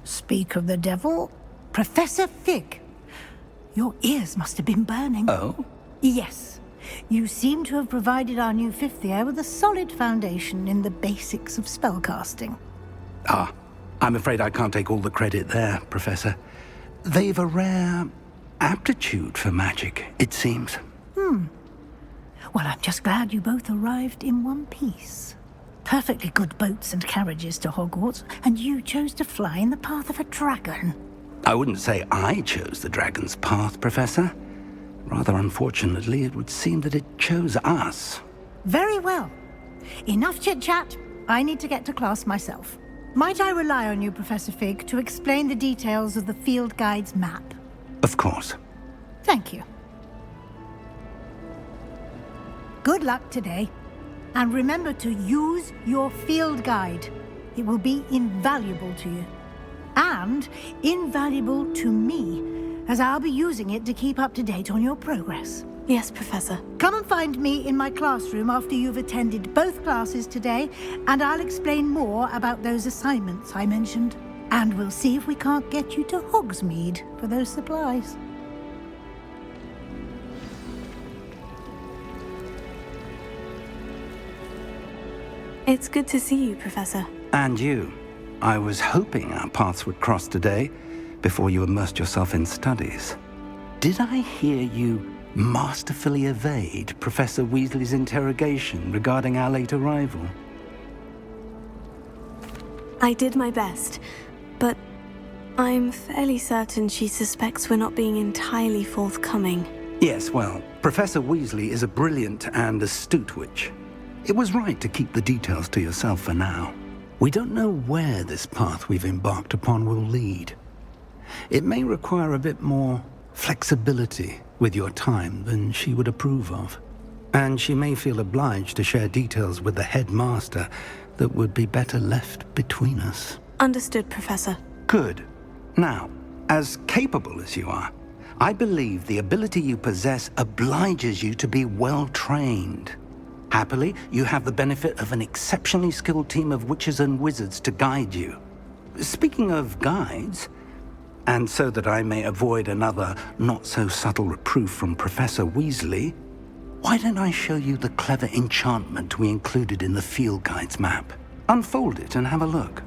Speak of the devil, Professor Fig. Your ears must have been burning. Oh? Yes. You seem to have provided our new fifth year with a solid foundation in the basics of spellcasting. I'm afraid I can't take all the credit there, Professor. They've a rare aptitude for magic, it seems. Well, I'm just glad you both arrived in one piece. Perfectly good boats and carriages to Hogwarts, and you chose to fly in the path of a dragon. I wouldn't say I chose the dragon's path, Professor. Rather unfortunately, it would seem that it chose us. Very well. Enough chit-chat. I need to get to class myself. Might I rely on you, Professor Fig, to explain the details of the field guide's map? Of course. Thank you. Good luck today. And remember to use your field guide. It will be invaluable to you. And invaluable to me, as I'll be using it to keep up to date on your progress. Yes, Professor. Come and find me in my classroom after you've attended both classes today, and I'll explain more about those assignments I mentioned. And we'll see if we can't get you to Hogsmeade for those supplies. It's good to see you, Professor. And you. I was hoping our paths would cross today, before you immersed yourself in studies. Did I hear you masterfully evade Professor Weasley's interrogation regarding our late arrival? I did my best, but I'm fairly certain she suspects we're not being entirely forthcoming. Yes, well, Professor Weasley is a brilliant and astute witch. It was right to keep the details to yourself for now. We don't know where this path we've embarked upon will lead. It may require a bit more flexibility with your time than she would approve of. And she may feel obliged to share details with the headmaster that would be better left between us. Understood, Professor. Good. Now, as capable as you are, I believe the ability you possess obliges you to be well trained. Happily, you have the benefit of an exceptionally skilled team of witches and wizards to guide you. Speaking of guides, and so that I may avoid another not-so-subtle reproof from Professor Weasley, why don't I show you the clever enchantment we included in the field guide's map? Unfold it and have a look.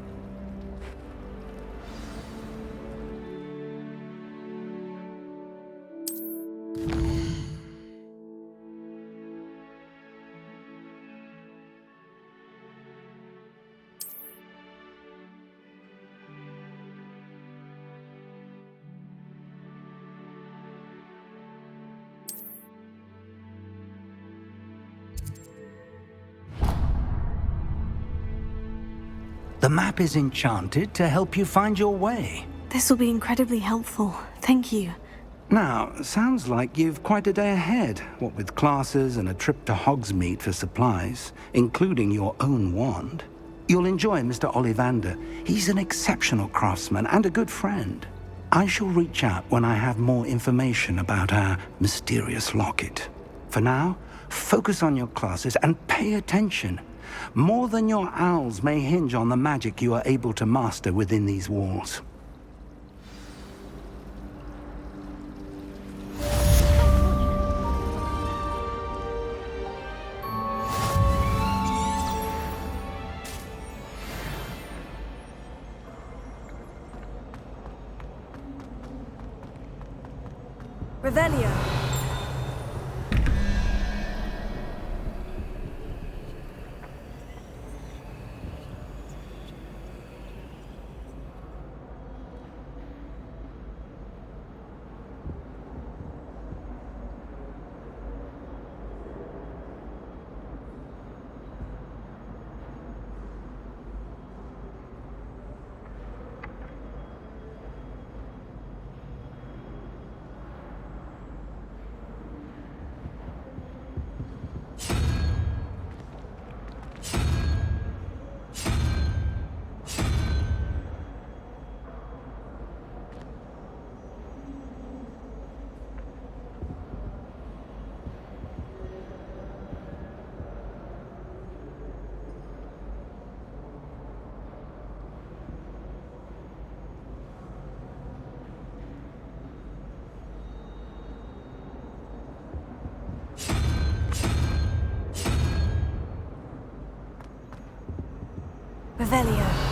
The map is enchanted to help you find your way. This will be incredibly helpful. Thank you. Now, sounds like you've quite a day ahead, what with classes and a trip to Hogsmeade for supplies, including your own wand. You'll enjoy Mr. Ollivander. He's an exceptional craftsman and a good friend. I shall reach out when I have more information about our mysterious locket. For now, focus on your classes and pay attention. More than your owls may hinge on the magic you are able to master within these walls. Revelio. Revelio.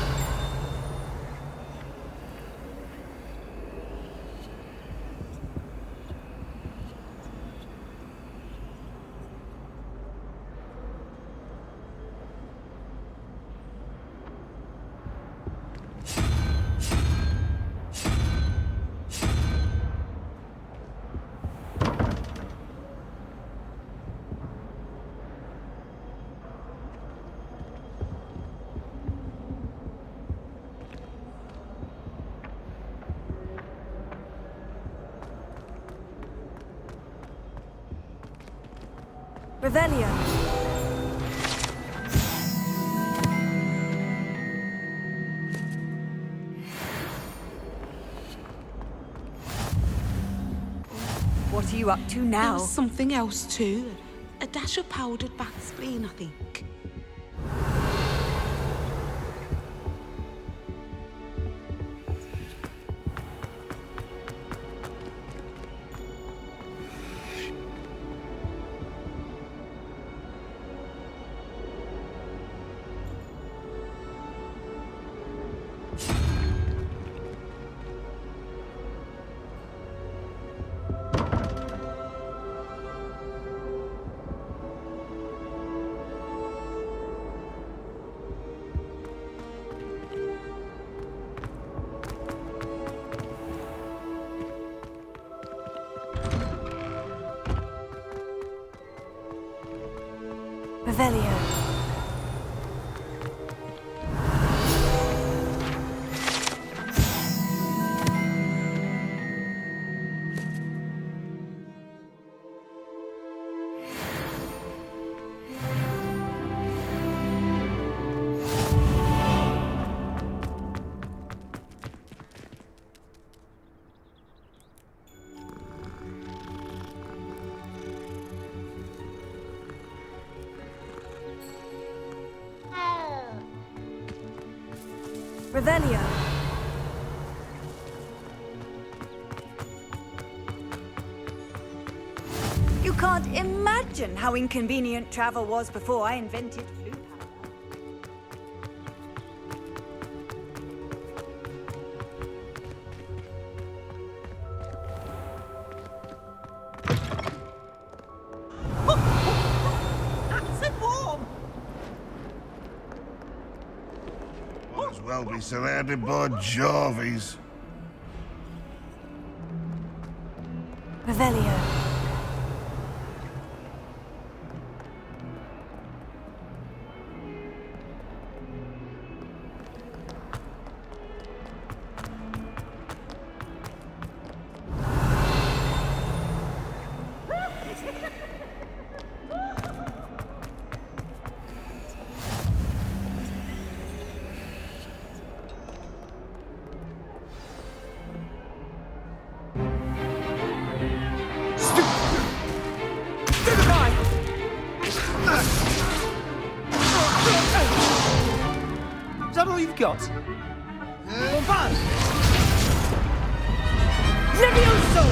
Revelio. What are you up to now? There was something else too. A dash of powdered bat spleen, I think. Revelio. Revelio. You can't imagine how inconvenient travel was before I invented flu powder. Might as well be surrounded by Jarvies. Revelio. Is that all you've got? Levioso!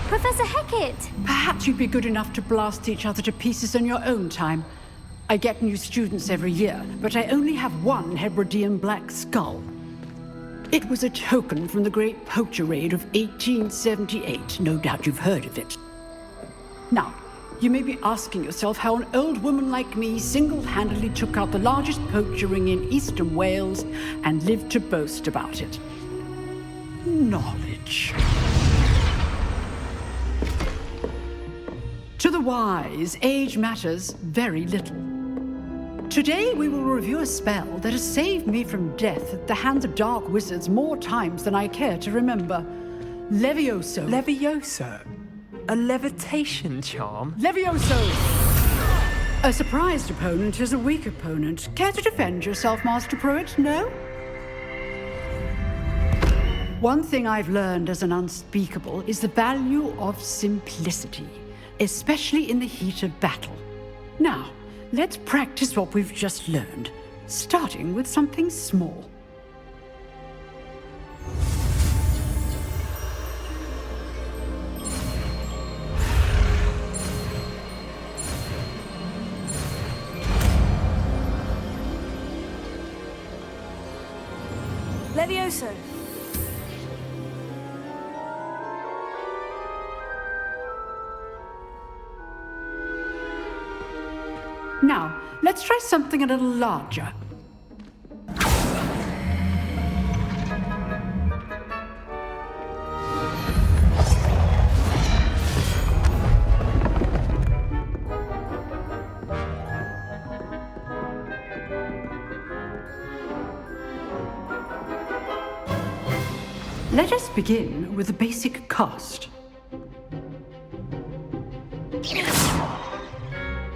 Professor Hecat! Perhaps you'd be good enough to blast each other to pieces in your own time. I get new students every year, but I only have one Hebridean black skull. It was a token from the Great Poacher Raid of 1878. No doubt you've heard of it. Now, you may be asking yourself how an old woman like me single-handedly took out the largest poacher ring in eastern Wales and lived to boast about it. Knowledge. To the wise, age matters very little. Today we will review a spell that has saved me from death at the hands of dark wizards more times than I care to remember. Levioso. Levioso? A levitation charm? Levioso! A surprised opponent is a weak opponent. Care to defend yourself, Master Pruitt? No? One thing I've learned as an unspeakable is the value of simplicity, especially in the heat of battle. Now, let's practice what we've just learned, starting with something small. Levioso. Now, let's try something a little larger. Let us begin with the basic cast.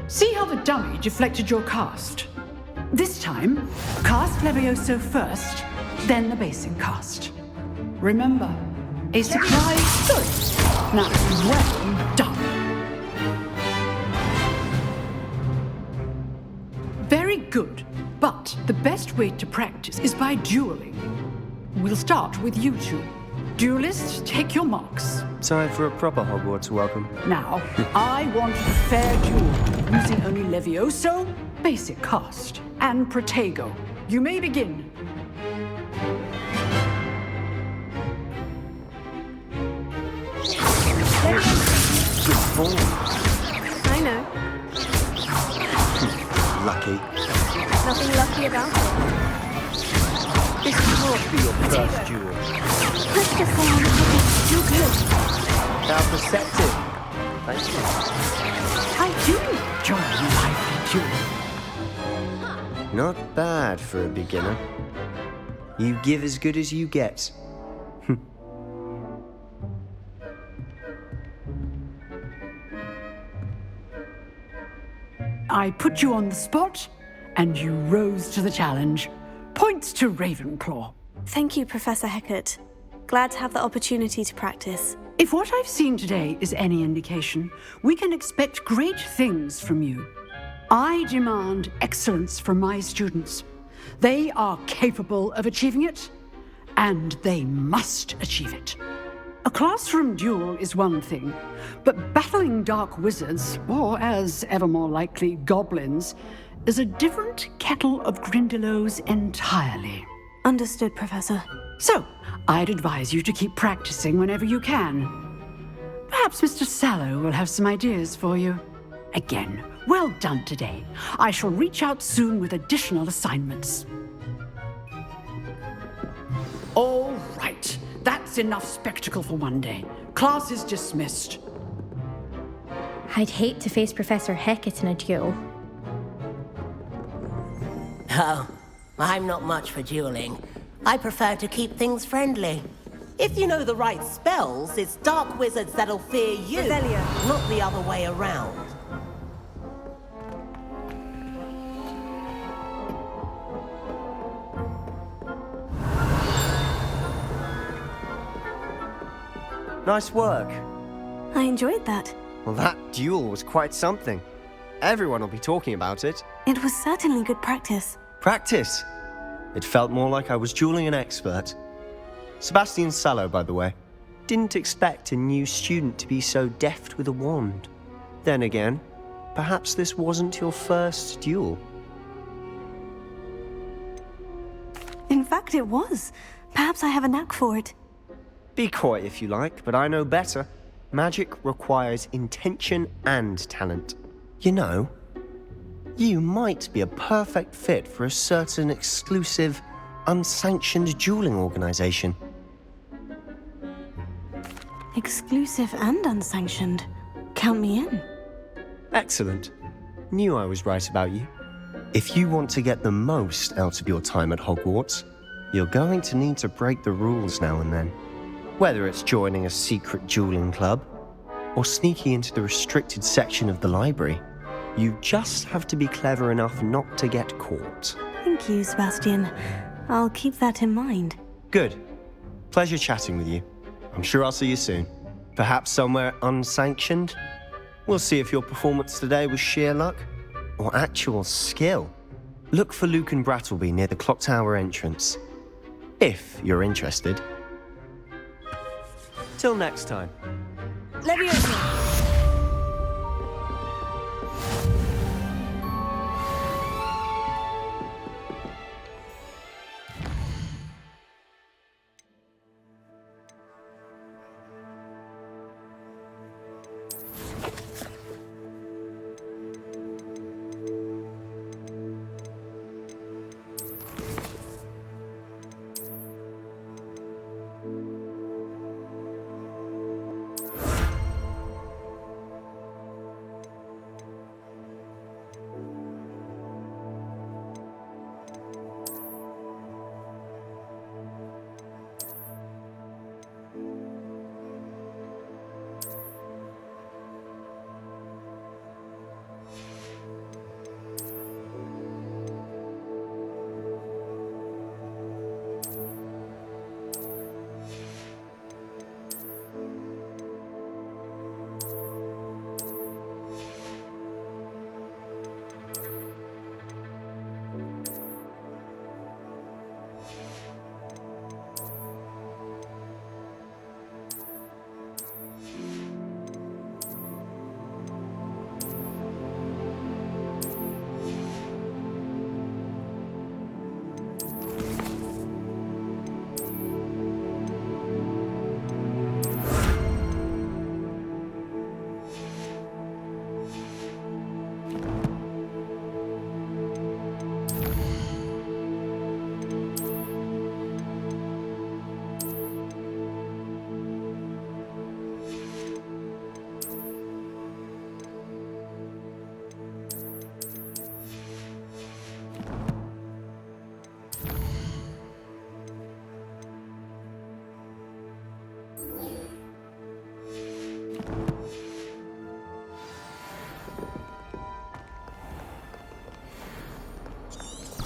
See how the dummy deflected your cast? This time, cast Levioso first, then the basic cast. Remember, a surprise good. Now, well done. Very good, but the best way to practice is by dueling. We'll start with you two. Duelists, take your marks. Time for a proper Hogwarts welcome. Now, I want a fair duel, using only Levioso, basic cast, and Protego. You may begin. I know. Lucky. Nothing lucky about it. This can't be your first duel. You're good. How perceptive. Thank you. I do enjoy lively duel. Not bad for a beginner. You give as good as you get. I put you on the spot, and you rose to the challenge. Points to Ravenclaw. Thank you, Professor Hecat. Glad to have the opportunity to practice. If what I've seen today is any indication, we can expect great things from you. I demand excellence from my students. They are capable of achieving it, and they must achieve it. A classroom duel is one thing, but battling dark wizards, or as ever more likely, goblins, is a different kettle of Grindylows entirely. Understood, Professor. So, I'd advise you to keep practicing whenever you can. Perhaps Mr. Sallow will have some ideas for you. Again, well done today. I shall reach out soon with additional assignments. All right. That's enough spectacle for one day. Class is dismissed. I'd hate to face Professor Hecat in a duel. Oh, I'm not much for dueling. I prefer to keep things friendly. If you know the right spells, it's dark wizards that'll fear you, Revelio. not the other way around. Nice work. I enjoyed that. Well, that duel was quite something. Everyone will be talking about it. It was certainly good practice. Practice? It felt more like I was dueling an expert. Sebastian Sallow, by the way. Didn't expect a new student to be so deft with a wand. Then again, perhaps this wasn't your first duel. In fact, it was. Perhaps I have a knack for it. Be coy if you like, but I know better. Magic requires intention and talent. You know, you might be a perfect fit for a certain exclusive, unsanctioned dueling organization. Exclusive and unsanctioned. Count me in. Excellent. Knew I was right about you. If you want to get the most out of your time at Hogwarts, you're going to need to break the rules now and then. Whether it's joining a secret dueling club, or sneaking into the restricted section of the library, you just have to be clever enough not to get caught. Thank you, Sebastian. I'll keep that in mind. Good. Pleasure chatting with you. I'm sure I'll see you soon. Perhaps somewhere unsanctioned? We'll see if your performance today was sheer luck, or actual skill. Look for Luke and Brattleby near the clock tower entrance. If you're interested. Till next time. Leviosa!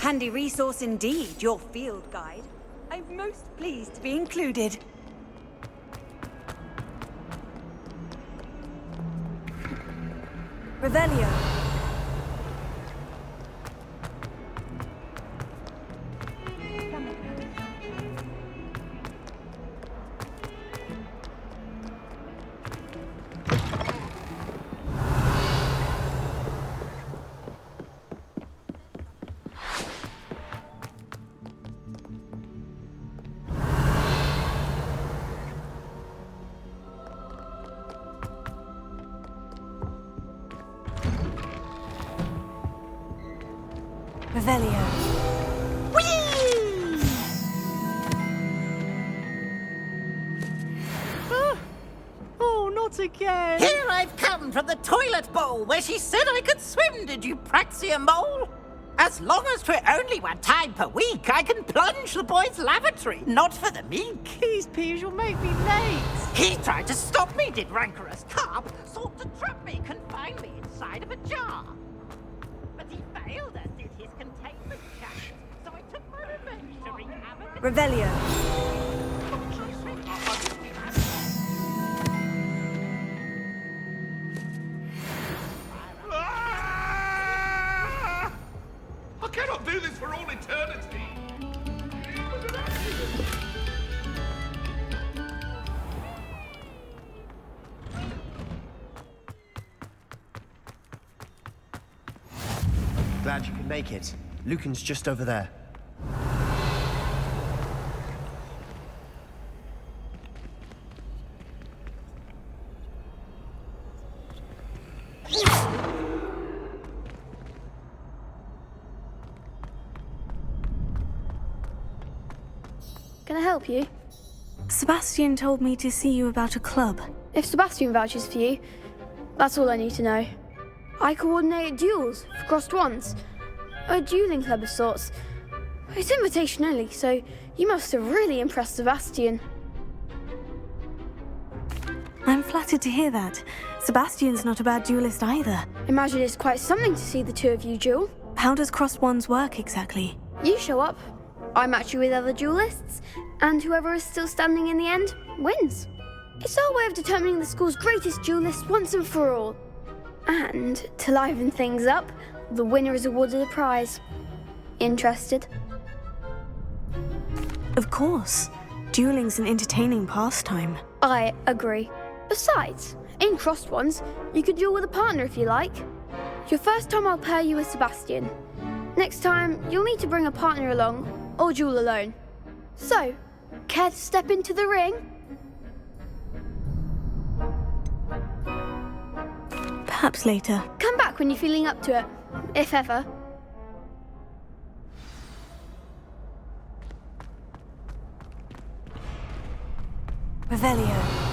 Handy resource indeed, your field guide. I'm most pleased to be included. Revelio. Revelio. Oh, not again! Here I've come from the toilet bowl where she said I could swim, did you praxia mole? As long as 'twere only one time per week, I can plunge the boy's lavatory, not for the meek. Please, Peeves, you'll make me late. He tried to stop me, did rancorous carp, sought to trap me, confine me inside of a jar. But he failed, as did his containment chest, so I took my revenge to wreak havoc. Revelio. I cannot do this for all eternity! Glad you could make it. Lucan's just over there. Can I help you? Sebastian told me to see you about a club. If Sebastian vouches for you, that's all I need to know. I coordinate duels for crossed wands. A dueling club of sorts. It's invitation only, so you must have really impressed Sebastian. I'm flattered to hear that. Sebastian's not a bad duelist either. Imagine it's quite something to see the two of you duel. How does crossed wands work exactly? You show up, I match you with other duelists, and whoever is still standing in the end wins. It's our way of determining the school's greatest duelist once and for all. And to liven things up, the winner is awarded a prize. Interested? Of course. Dueling's an entertaining pastime. I agree. Besides, in crossed ones, you could duel with a partner if you like. Your first time I'll pair you with Sebastian. Next time, you'll need to bring a partner along, or duel alone. So, care to step into the ring? Perhaps later. Come back when you're feeling up to it, if ever. Revelio.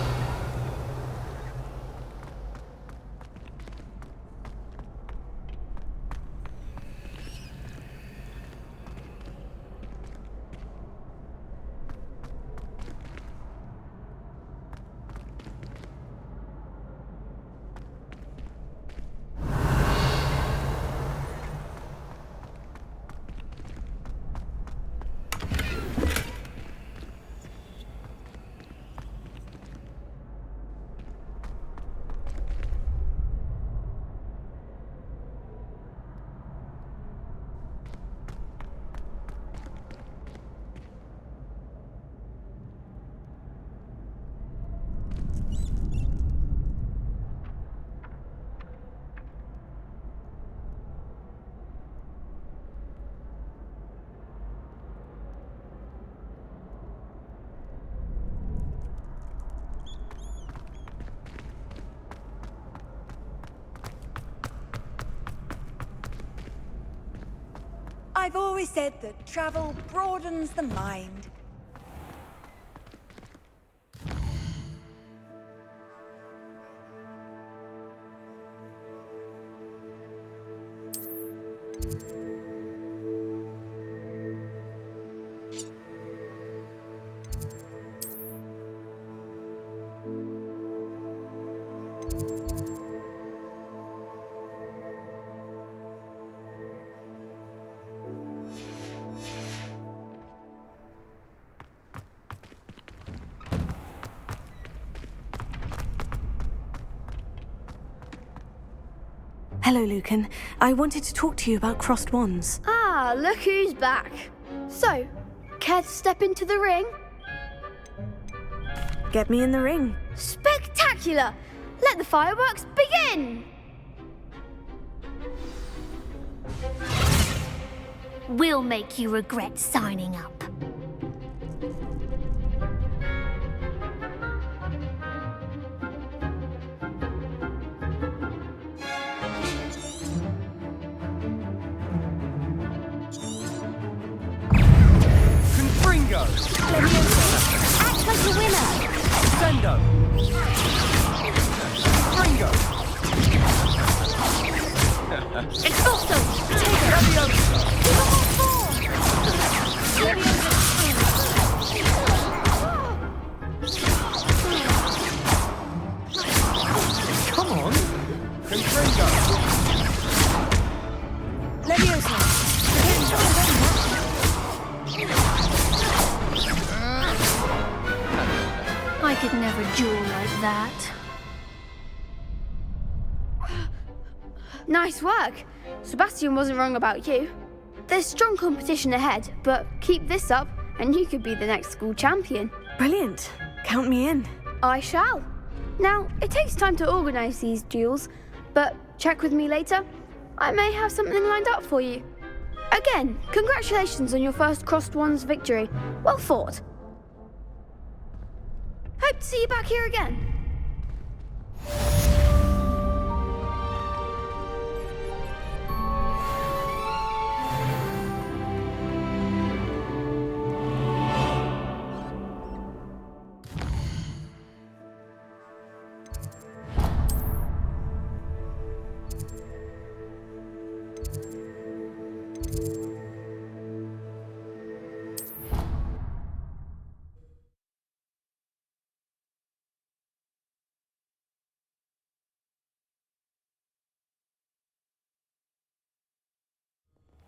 I've always said that travel broadens the mind. Hello, Lucan. I wanted to talk to you about crossed wands. Ah, look who's back. So, care to step into the ring? Get me in the ring. Spectacular! Let the fireworks begin! We'll make you regret signing up. Act like a winner! Sendo! Ringo! Expulso! Come on! Confringo! Leviosa! I could never duel like that. Nice work. Sebastian wasn't wrong about you. There's strong competition ahead, but keep this up and you could be the next school champion. Brilliant. Count me in. I shall. Now, it takes time to organise these duels, but check with me later. I may have something lined up for you. Again, congratulations on your first Crossed Wands victory. Well fought. Hope to see you back here again.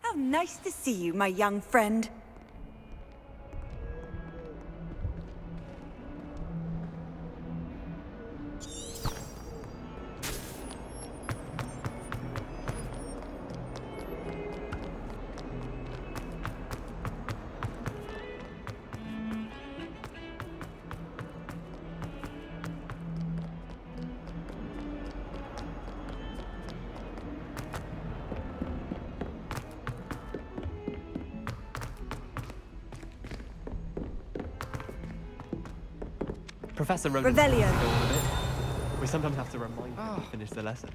How nice to see you, my young friend. Professor Ronan. Revelio. We sometimes have to remind him to finish the lesson.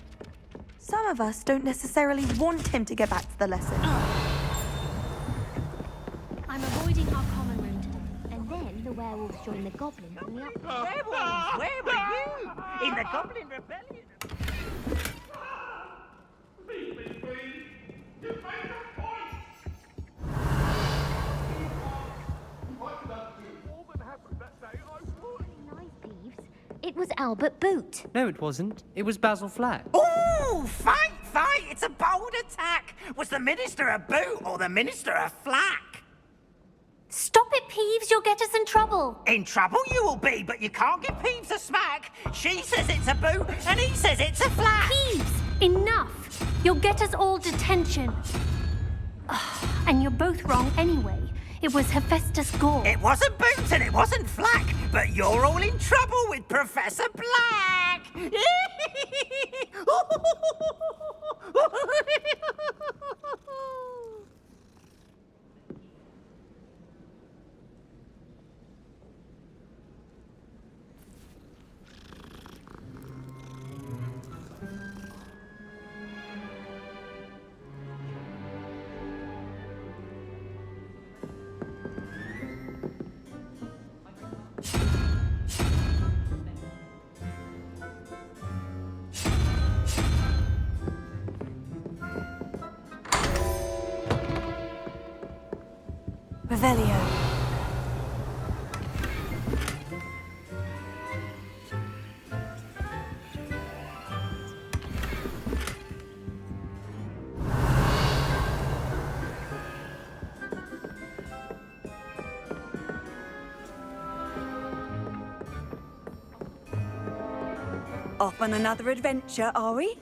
Some of us don't necessarily want him to get back to the lesson. I'm avoiding our common room, and then the werewolves join the goblins in the upper. Werewolves, where were you? In the Goblin Rebellion? It was Albert Boot. No, it wasn't. It was Basil Flack. Ooh, fight! It's a bold attack! Was the Minister a boot or the Minister a flack? Stop it, Peeves. You'll get us in trouble. In trouble you will be, but you can't give Peeves a smack. She says it's a boot and he says it's a flack. Peeves, enough. You'll get us all detention. And you're both wrong anyway. It was Hephaestus Gore. It wasn't boot and it wasn't flack, but you're all in trouble with Professor Black. Revelio. Off on another adventure, are we?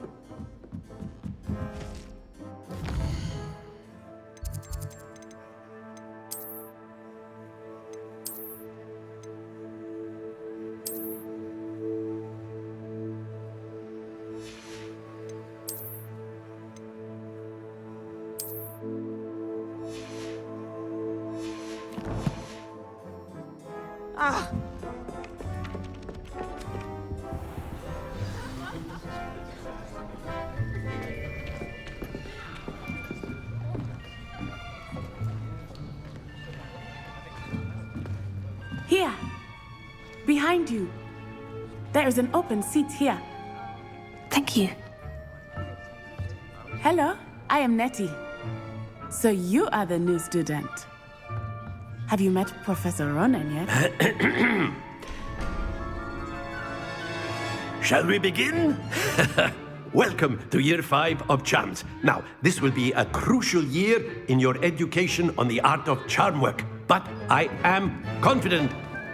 Ah! Here. Behind you. There is an open seat here. Thank you. Hello, I am Nettie. So you are the new student. Have you met Professor Ronan yet? Shall we begin? Welcome to Year 5 of Charms. Now, this will be a crucial year in your education on the art of charm work. But I am confident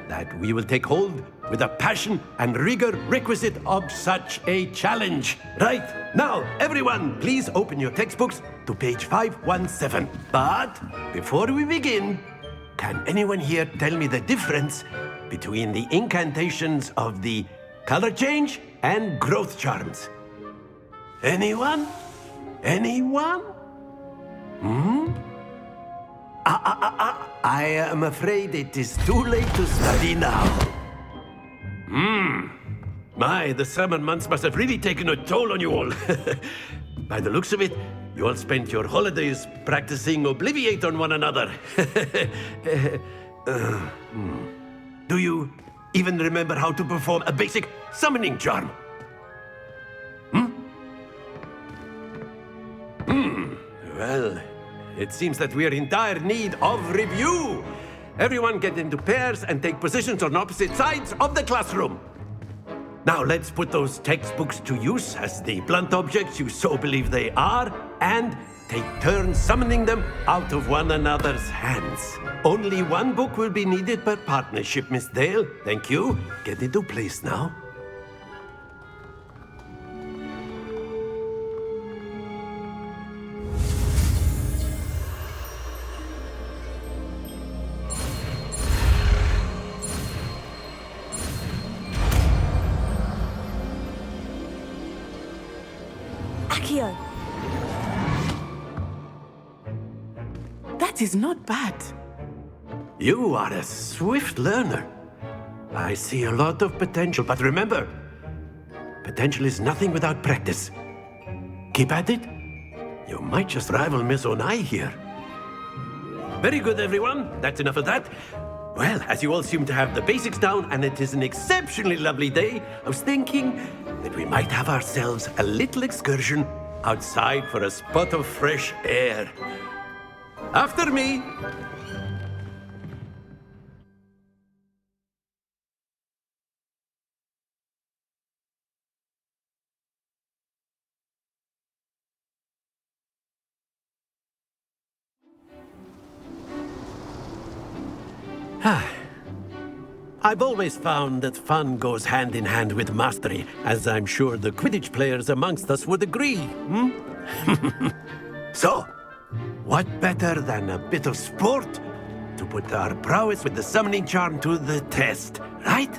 that we will take hold with the passion and rigor requisite of such a challenge. Right, now, everyone, please open your textbooks to page 517. But before we begin, can anyone here tell me the difference between the incantations of the color change and growth charms? Anyone? Anyone? I am afraid it is too late to study now. My, the summer months must have really taken a toll on you all. By the looks of it, you all spent your holidays practicing Obliviate on one another. Do you even remember how to perform a basic summoning charm? Well, it seems that we are in dire need of review. Everyone get into pairs and take positions on opposite sides of the classroom. Now let's put those textbooks to use as the blunt objects you so believe they are, and take turns summoning them out of one another's hands. Only one book will be needed per partnership, Miss Dale. Thank you. Get into place now. That is not bad. You are a swift learner. I see a lot of potential, but remember, potential is nothing without practice. Keep at it. You might just rival Miss Onai here. Very good, everyone. That's enough of that. Well, as you all seem to have the basics down, and it is an exceptionally lovely day, I was thinking that we might have ourselves a little excursion outside for a spot of fresh air. After me. I've always found that fun goes hand in hand with mastery, as I'm sure the Quidditch players amongst us would agree. So, what better than a bit of sport to put our prowess with the summoning charm to the test, right?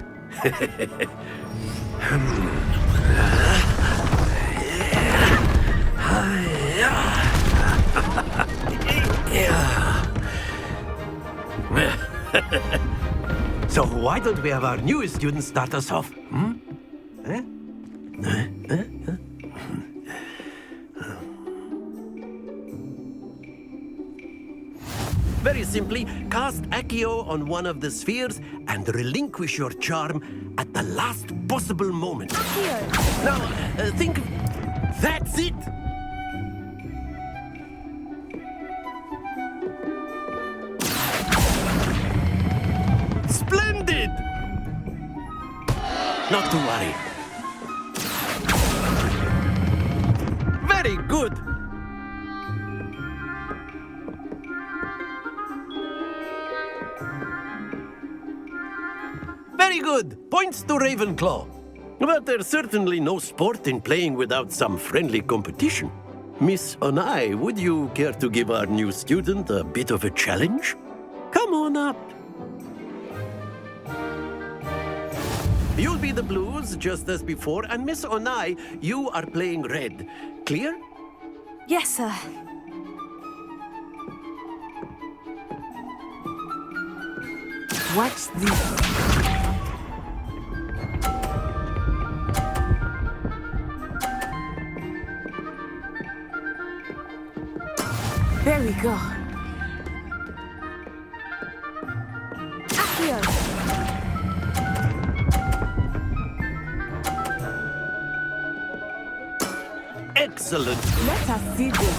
So why don't we have our newest student start us off? Very simply, cast Accio on one of the spheres and relinquish your charm at the last possible moment. Accio! Now, think... That's it! Splendid! Not to worry. Very good! Very good! Points to Ravenclaw. But there's certainly no sport in playing without some friendly competition. Miss Onai, would you care to give our new student a bit of a challenge? Come on up. You'll be the blues, just as before, and Miss Onai, you are playing red. Clear? Yes, sir. What's this? There we go. Accio! Excellent. Let us see this.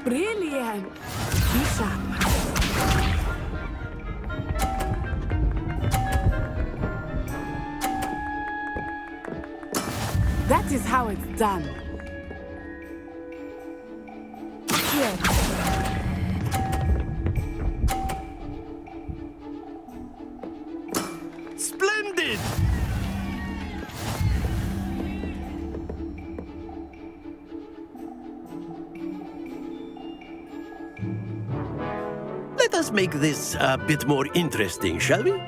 Brilliant! Bishop. That is how it's done. Here. Splendid! Let us make this a bit more interesting, shall we?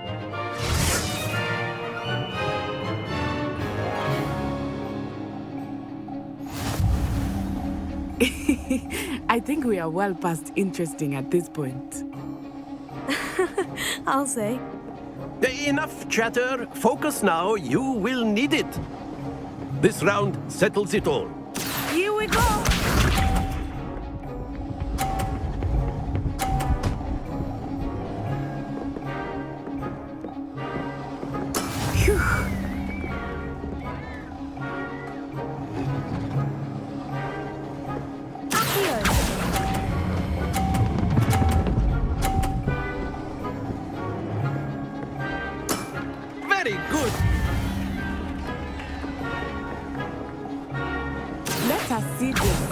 I think we are well past interesting at this point. I'll say. Enough chatter. Focus now. You will need it. This round settles it all. Here we go! Very good. Let us see this.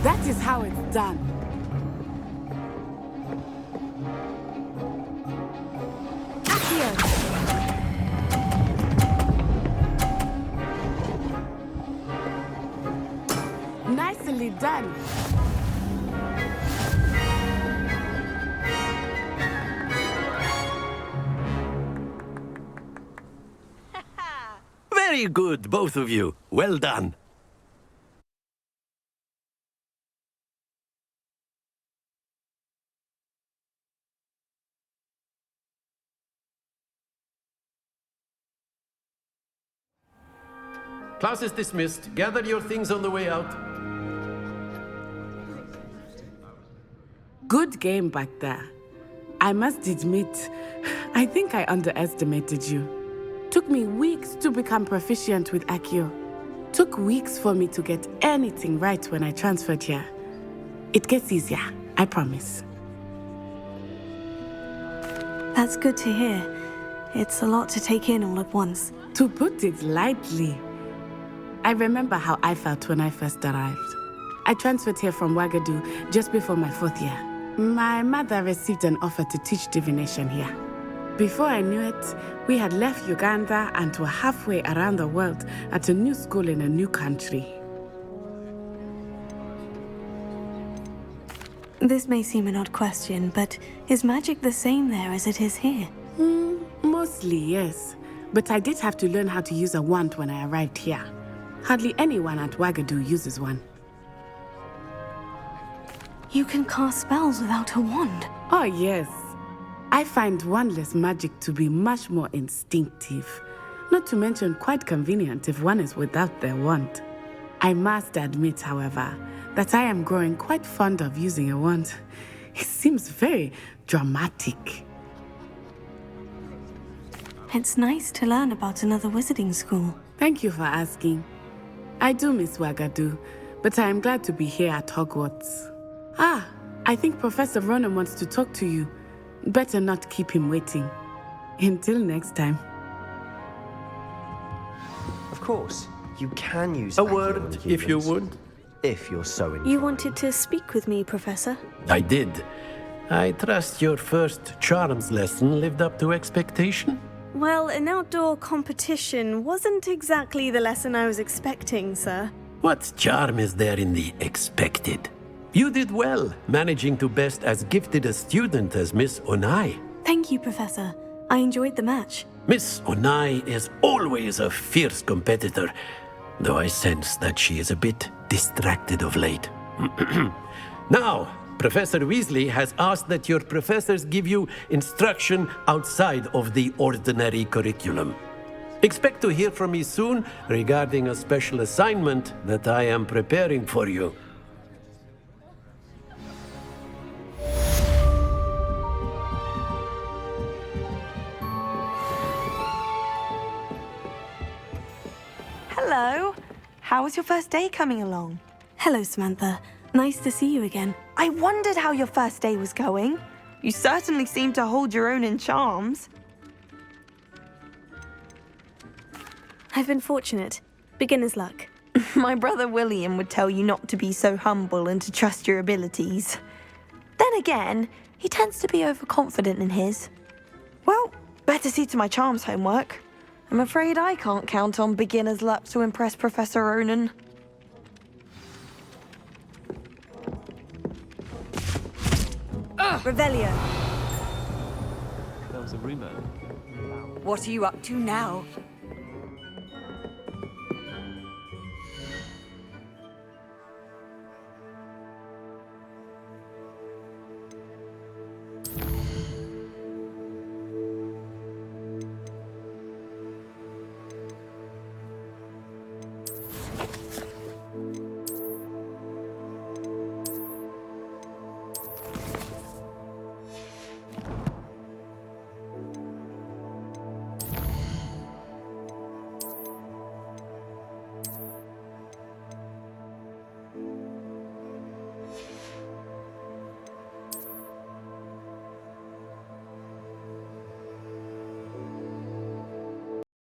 That is how it's done. Nicely done. Very good, both of you. Well done. Class is dismissed. Gather your things on the way out. Good game back there. I must admit, I think I underestimated you. Took me weeks to become proficient with Accio. Took weeks for me to get anything right when I transferred here. It gets easier, I promise. That's good to hear. It's a lot to take in all at once. To put it lightly, I remember how I felt when I first arrived. I transferred here from Ouagadougou just before my 4th year. My mother received an offer to teach divination here. Before I knew it, we had left Uganda and were halfway around the world at a new school in a new country. This may seem an odd question, but is magic the same there as it is here? Mostly, yes. But I did have to learn how to use a wand when I arrived here. Hardly anyone at Ouagadougou uses one. You can cast spells without a wand? Oh, yes. I find wandless magic to be much more instinctive. Not to mention quite convenient if one is without their wand. I must admit, however, that I am growing quite fond of using a wand. It seems very dramatic. It's nice to learn about another wizarding school. Thank you for asking. I do miss Ouagadougou, but I am glad to be here at Hogwarts. Ah, I think Professor Ronan wants to talk to you. Better not keep him waiting. Until next time. Of course, you can use a word, if you would. if you're so inclined. You wanted to speak with me, Professor? I did. I trust your first charms lesson lived up to expectation? Well, an outdoor competition wasn't exactly the lesson I was expecting, sir. What charm is there in the expected? You did well, managing to best as gifted a student as Miss Onai. Thank you, Professor. I enjoyed the match. Miss Onai is always a fierce competitor, though I sense that she is a bit distracted of late. Now, Professor Weasley has asked that your professors give you instruction outside of the ordinary curriculum. Expect to hear from me soon regarding a special assignment that I am preparing for you. Hello. How was your first day coming along? Hello, Samantha. Nice to see you again. I wondered how your first day was going. You certainly seem to hold your own in charms. I've been fortunate. Beginner's luck. My brother William would tell you not to be so humble and to trust your abilities. Then again, he tends to be overconfident in his. Well, better see to my charms homework. I'm afraid I can't count on beginner's luck to impress Professor Ronan. Revelio. There was a rumor. What are you up to now?